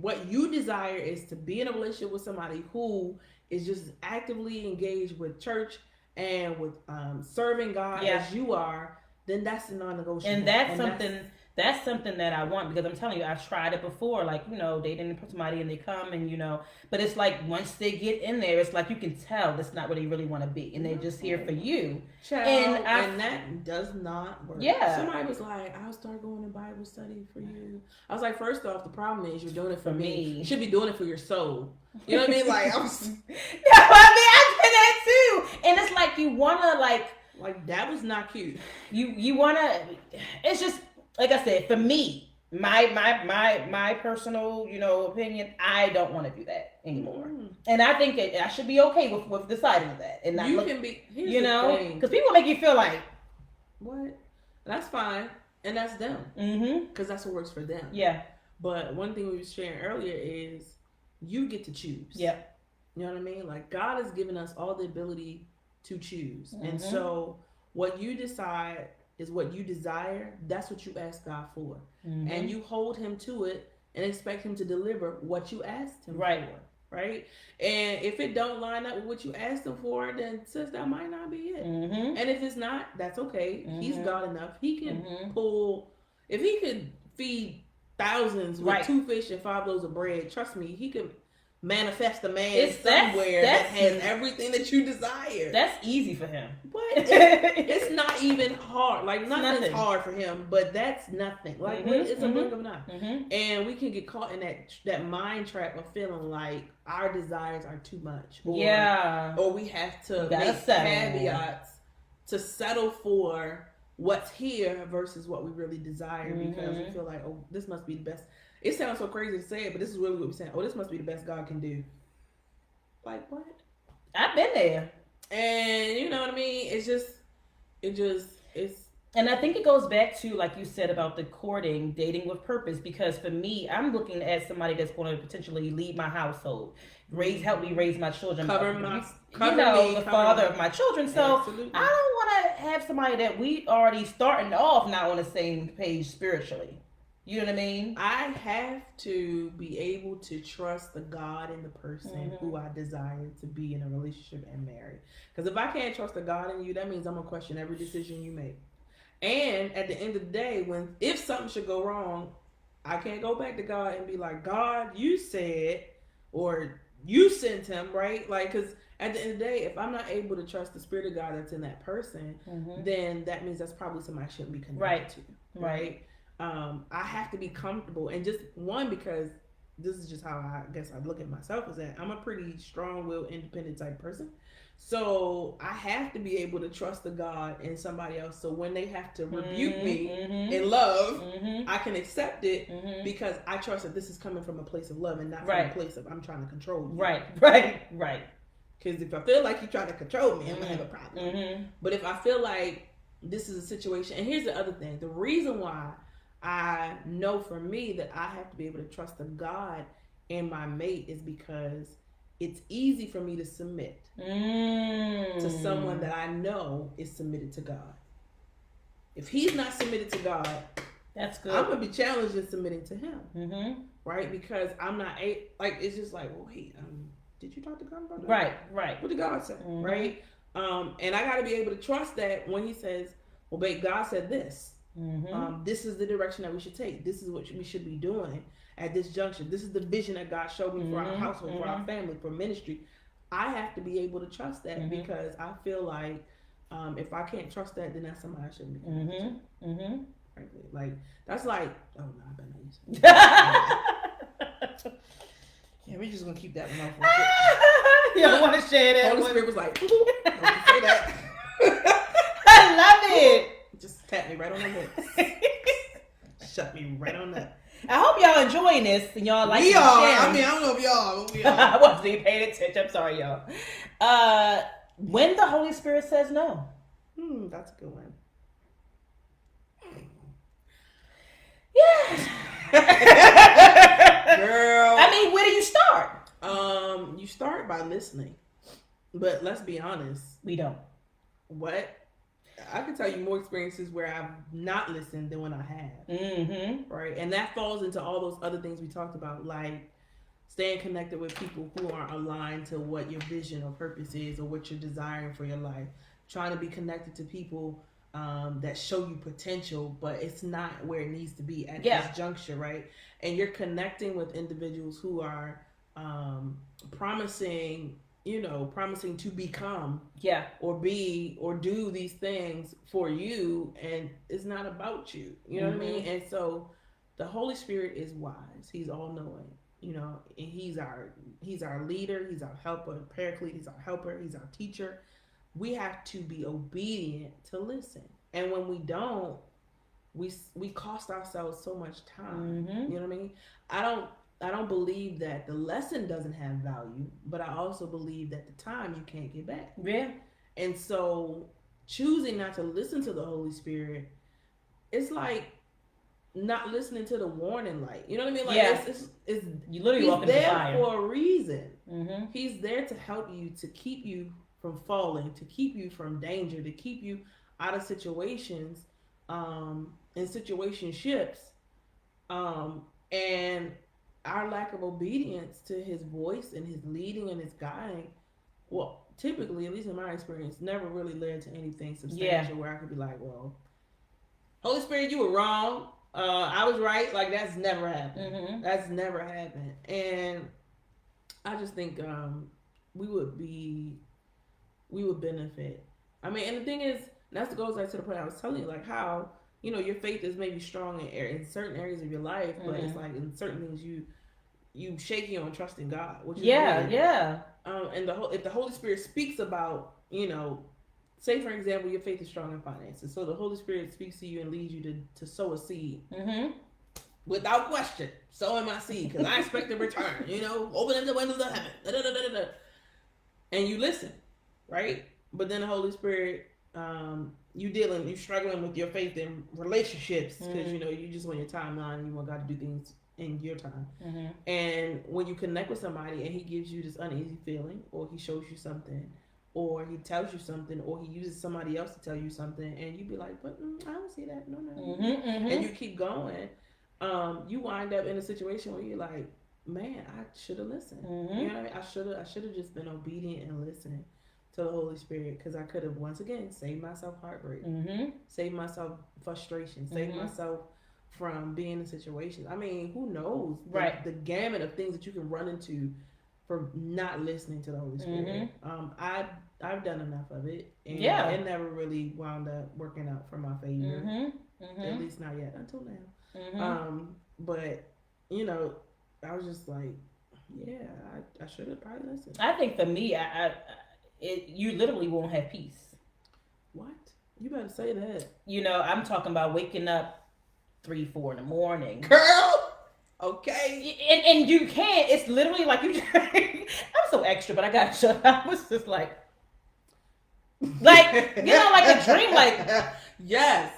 what you desire is to be in a relationship with somebody who is just actively engaged with church and with serving God as you are, then that's a non-negotiable. And that's something that I want, because I'm telling you, I've tried it before, like, you know, dating somebody and they come and, you know, but it's like once they get in there, it's like you can tell that's not what they really want to be, and they're just here for you. And that does not work. Somebody was like, I'll start going to Bible study for you. I was like, first off, the problem is you're doing it for me. You should be doing it for your soul. You know what I mean? Like, I've been that too. And it's like you want to, like that was not cute. You want to, it's just, like I said, for me, my personal, you know, opinion, I don't want to do that anymore. And I think I should be okay with deciding that. And not can be, you know, because people make you feel like, what? That's fine. And that's them. Because that's what works for them. But one thing we were sharing earlier is you get to choose. You know what I mean? Like, God has given us all the ability to choose. And so what you decide is what you desire. That's what you ask God for. And you hold him to it and expect him to deliver what you asked him for. Right? And if it don't line up with what you asked him for, then sis, that might not be it. And if it's not, that's okay. He's God enough. He can pull, if he could feed thousands with 2 fish and 5 loaves of bread, trust me, he could manifest a man somewhere that has everything that you desire. That's easy for him. But it's not even hard. Like, nothing's hard for him, but that's nothing. Like, it's a blink of an eye. And we can get caught in that mind trap of feeling like our desires are too much. Or we have to make caveats to settle for what's here versus what we really desire, because we feel like, oh, this must be the best. It sounds so crazy to say it, but this is really what we're saying. Oh, this must be the best God can do. Like, what? I've been there. And you know what I mean? It's... And I think it goes back to, like you said, about the courting, dating with purpose. Because for me, I'm looking at somebody that's going to potentially lead my household, help me raise my children, the father of my children. So absolutely. I don't want to have somebody that we already starting off not on the same page spiritually. You know what I mean? I have to be able to trust the God in the person who I desire to be in a relationship and marry. Because if I can't trust the God in you, that means I'm going to question every decision you make. And at the end of the day, if something should go wrong, I can't go back to God and be like, God, you said, or you sent him, right? Like, because at the end of the day, if I'm not able to trust the Spirit of God that's in that person, then that means that's probably somebody I shouldn't be connected to, right? I have to be comfortable, and just because this is just how I guess I look at myself, is that I'm a pretty strong-willed, independent type person. So I have to be able to trust the God in somebody else. So when they have to rebuke me in love, I can accept it because I trust that this is coming from a place of love and not from a place of I'm trying to control you. Right. Because if I feel like you're trying to control me, I'm gonna have a problem. But if I feel like this is a situation, and here's the other thing: the reason why I know for me that I have to be able to trust the God in my mate is because it's easy for me to submit to someone that I know is submitted to God. If he's not submitted to God, that's good. I'm gonna be challenged in submitting to him, right? Because I'm not like it's just like, well, wait, did you talk to God about that? Right. What did God say? Right? And I got to be able to trust that when He says, "Well, babe, God said this. This is the direction that we should take. This is what we should be doing at this junction. This is the vision that God showed me for our household, for our family, for ministry." I have to be able to trust that because I feel like if I can't trust that, then that's somebody I shouldn't be connected to. Frankly, like that's like, oh no, I better not use it. Yeah, we're just gonna keep that one off. You don't want to share that. Holy Spirit was like, don't you say that. I love it. Just tap me right on the lips. Shut me right on that. I hope y'all enjoying this and y'all like. We are. I mean, I don't know if y'all. But we are. I wasn't even paying attention. I'm sorry, y'all. When the Holy Spirit says no. That's a good one. Yes. Girl. I mean, where do you start? You start by listening. But let's be honest. We don't. What? I can tell you more experiences where I've not listened than when I have. Right? And that falls into all those other things we talked about, like staying connected with people who aren't aligned to what your vision or purpose is or what you're desiring for your life. Trying to be connected to people that show you potential, but it's not where it needs to be at this juncture, right? And you're connecting with individuals who are promising to become or be or do these things for you, and it's not about you. You know what I mean? And so the Holy Spirit is wise. He's all knowing, and he's our leader, he's our helper, paraclete, he's our helper, he's our teacher. We have to be obedient to listen. And when we don't, we cost ourselves so much time. You know what I mean? I don't believe that the lesson doesn't have value, but I also believe that the time you can't get back. Yeah. And so choosing not to listen to the Holy Spirit, it's like not listening to the warning light. You know what I mean? Like it's you literally walking the fire. He's there for a reason. He's there to help you, to keep you from falling, to keep you from danger, to keep you out of situations, in situationships, and our lack of obedience to his voice and his leading and his guiding, well, typically, at least in my experience, never really led to anything substantial where I could be like, well, Holy Spirit, you were wrong. I was right. Like, that's never happened. That's never happened. And I just think we would benefit. I mean, and the thing is, that goes back to the point I was telling you, like how, your faith is maybe strong in certain areas of your life, but it's like in certain things you shaky on trusting God, which is weird. And if the Holy Spirit speaks about, say for example, your faith is strong in finances, so the Holy Spirit speaks to you and leads you to sow a seed, without question, sowing my seed because I expect a return. Open up the windows of heaven, and you listen, right? But then the Holy Spirit, you struggling with your faith in relationships because you just want your timeline and you want God to do things in your time. And when you connect with somebody and he gives you this uneasy feeling, or he shows you something, or he tells you something, or he uses somebody else to tell you something, and you be like, but I don't see that, no. And you keep going, you wind up in a situation where you're like, man, I should have listened. You know what I mean? I should have just been obedient and listened to the Holy Spirit, because I could have once again saved myself heartbreak, saved myself frustration, saved myself from being in situations. I mean, who knows the gamut of things that you can run into for not listening to the Holy Spirit. I've done enough of it, and it never really wound up working out for my favor, at least not yet until now. But I was just like, I should have probably listened. I think for me, you literally won't have peace. What? You better say that. I'm talking about waking up 3, 4 in the morning. Girl! Okay. And you can't. It's literally like you I'm so extra, but I got shut. I was just like like a dream, like yes.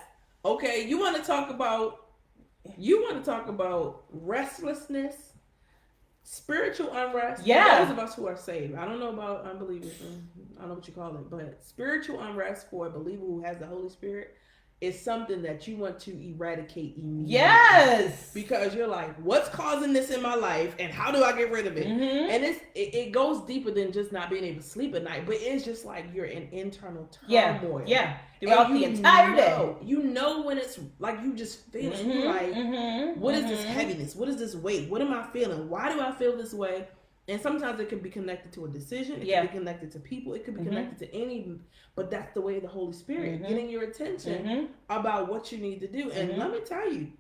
Okay, you want to talk about restlessness, spiritual unrest. Yeah. Those of us who are saved. I don't know about unbelievers. I don't know what you call it, but spiritual unrest for a believer who has the Holy Spirit is something that you want to eradicate immediately. Yes. Because you're like, what's causing this in my life and how do I get rid of it? Mm-hmm. And it goes deeper than just not being able to sleep at night, but it's just like you're in internal turmoil. Yeah. Throughout the entire day. You know when it's like you just feel it. You're like, what is this heaviness? What is this weight? What am I feeling? Why do I feel this way? And sometimes it could be connected to a decision. It could be connected to people. It could be connected to any. But that's the way of the Holy Spirit getting your attention about what you need to do. And let me tell you,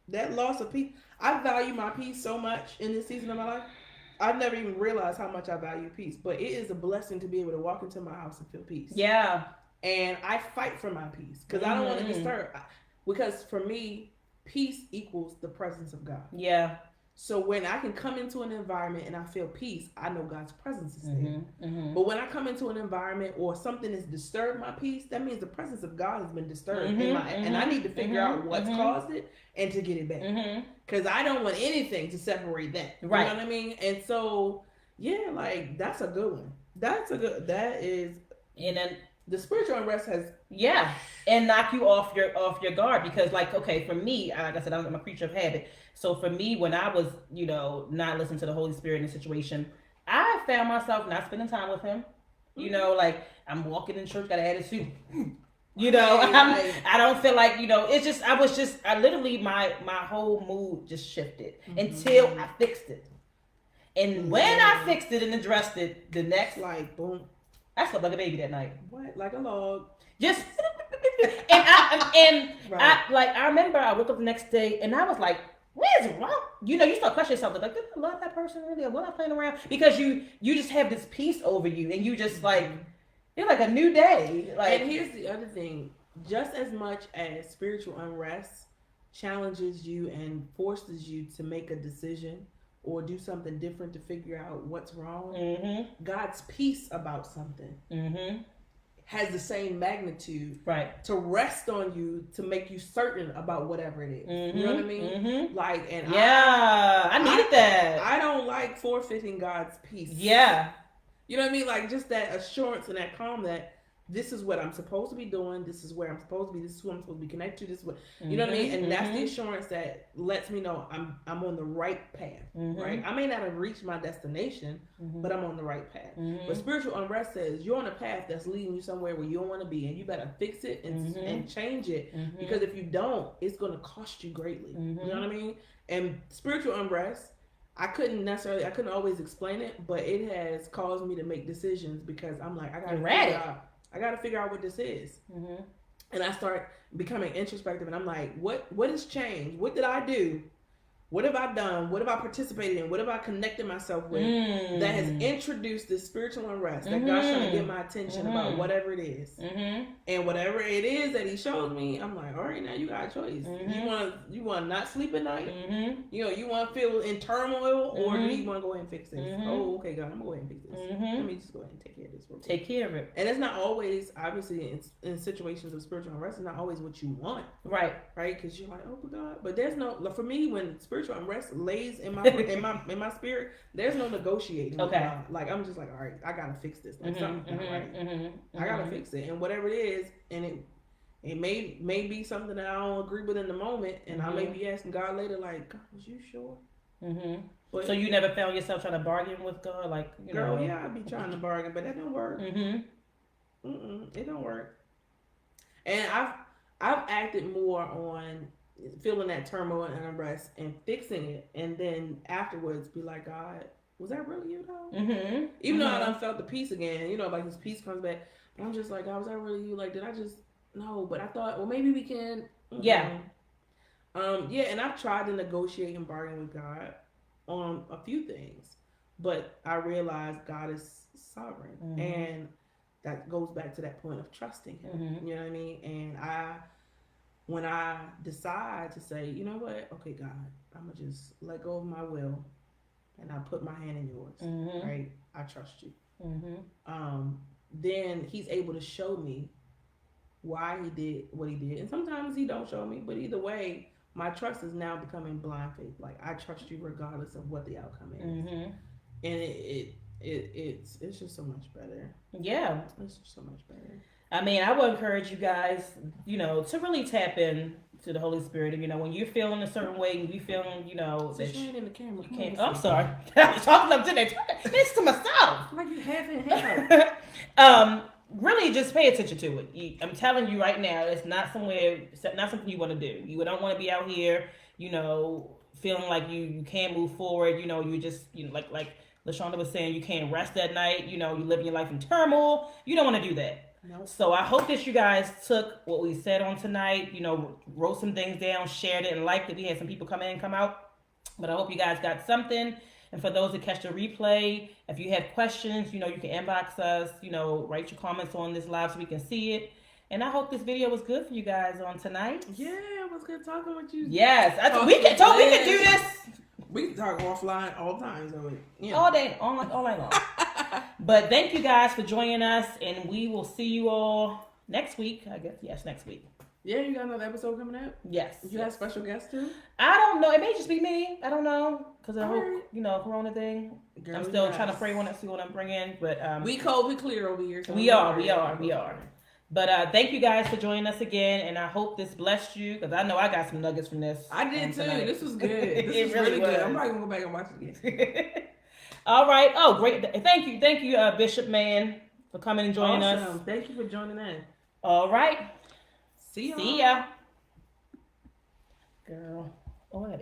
that loss of peace. I value my peace so much in this season of my life. I've never even realized how much I value peace. But it is a blessing to be able to walk into my house and feel peace. Yeah. And I fight for my peace because I don't want to disturb. Because for me, peace equals the presence of God. Yeah. So when I can come into an environment and I feel peace, I know God's presence is there. But when I come into an environment or something has disturbed my peace, that means the presence of God has been disturbed and I need to figure out what's caused it and to get it back. Because I don't want anything to separate that. Right. You know what I mean? And so, yeah, like that's a good one. That is. And then the spiritual unrest has and knock you off your guard because, like, okay, for me, like I said, I'm a creature of habit. So for me, when I was not listening to the Holy Spirit in a situation, I found myself not spending time with Him. Like I'm walking in church, got an attitude. I don't feel like it's just I literally my whole mood just shifted until I fixed it. And when I fixed it and addressed it, the next boom. I slept like a baby that night. What? Like a log. Just I remember I woke up the next day and I was like, what is wrong? You start questioning something like, did I love that person really? Or was I playing around? Because you just have this peace over you and you just like you're like a new day. Like, and here's the other thing. Just as much as spiritual unrest challenges you and forces you to make a decision or do something different to figure out what's wrong, God's peace about something has the same magnitude to rest on you to make you certain about whatever it is. You know what I mean? Like, and I needed that. I don't like forfeiting God's peace. Yeah. You know what I mean? Like, just that assurance and that calm that this is what I'm supposed to be doing. This is where I'm supposed to be. This is who I'm supposed to be connected to. This is what, you know what I mean? And that's the assurance that lets me know I'm on the right path, right? I may not have reached my destination, but I'm on the right path. But spiritual unrest says you're on a path that's leading you somewhere where you don't want to be, and you better fix it and change it because if you don't, it's going to cost you greatly. You know what I mean? And spiritual unrest, I couldn't always explain it, but it has caused me to make decisions because I'm like, I got to figure out what this is. And I start becoming introspective and I'm like, what has changed? What did I do? What have I done? What have I participated in? What have I connected myself with that has introduced this spiritual unrest that God's trying to get my attention about whatever it is. And whatever it is that He shows me, I'm like, all right, now you got a choice. You want to not sleep at night? You want to feel in turmoil, or do you want to go ahead and fix this? Oh, okay, God, I'm going to go ahead and fix this. Let me just go ahead and take care of this. Take care of it. And it's not always, obviously, in situations of spiritual unrest, it's not always what you want. Right? Because you're like, oh, God. But there's no, for me, when spiritual unrest lays in my in my spirit, there's no negotiating. Okay. Like, I'm just like, all right, I gotta fix this. Like, something's not right. I gotta fix it, and whatever it is, and it may be something that I don't agree with in the moment, and I may be asking God later, like, God, was you sure? But, so you never found yourself trying to bargain with God, like, girl, yeah, I'd be trying to bargain, but that don't work. It don't work. And I've acted more on feeling that turmoil and unrest and fixing it, and then afterwards be like, God, was that really you though? Even though I done felt the peace again, like this peace comes back, but I'm just like, God, was that really you? Like, did I just no? But I thought, well, maybe we can. And I've tried to negotiate and bargain with God on a few things, but I realized God is sovereign, Mm-hmm. and that goes back to that point of trusting Him. Mm-hmm. You know what I mean? And when I decide to say, you know what, okay, God, I'm gonna just let go of my will, and I put my hand in yours, Mm-hmm. right? I trust you. Mm-hmm. Then He's able to show me why He did what He did, and sometimes He don't show me, but either way, my trust is now becoming blind faith. Like I trust you regardless of what the outcome is, Mm-hmm. and it's just so much better. Yeah, it's just so much better. I mean, I would encourage you guys, to really tap in to the Holy Spirit. And, when you're feeling a certain way and you feeling, that in the camera. you can't. Oh, I'm sorry. I'm talking up to that. It's to myself. Like you half in, half out. Really, just pay attention to it. I'm telling you right now, it's not not something you want to do. You don't want to be out here, feeling like you can't move forward. You just, like LaShonda was saying, you can't rest at night. You're living your life in turmoil. You don't want to do that. Nope. So I hope that you guys took what we said on tonight, wrote some things down, shared it, and liked it. We had some people come in and come out. But I hope you guys got something. And for those that catch the replay, if you have questions, you can inbox us, write your comments on this live so we can see it. And I hope this video was good for you guys on tonight. Yeah, it was good talking with you. Yes, we can do this. We can talk offline all time, so all day, all night long. But thank you guys for joining us, and we will see you all next week. I guess next week. Yeah, you got another episode coming up? Yes. You have special guests too? I don't know. It may just be me. I don't know because of the whole Corona thing. Girl, I'm still trying to pray on it, see what I'm bringing. But we COVID clear over here. So we are. But thank you guys for joining us again, and I hope this blessed you because I know I got some nuggets from this. I did too. Tonight. This was good. This was really good. I'm probably gonna go back and watch it again. All right. Oh, great. Thank you, Bishop Man, for coming and joining us. Thank you for joining in. All right. See ya. See ya. Girl. Oh, I got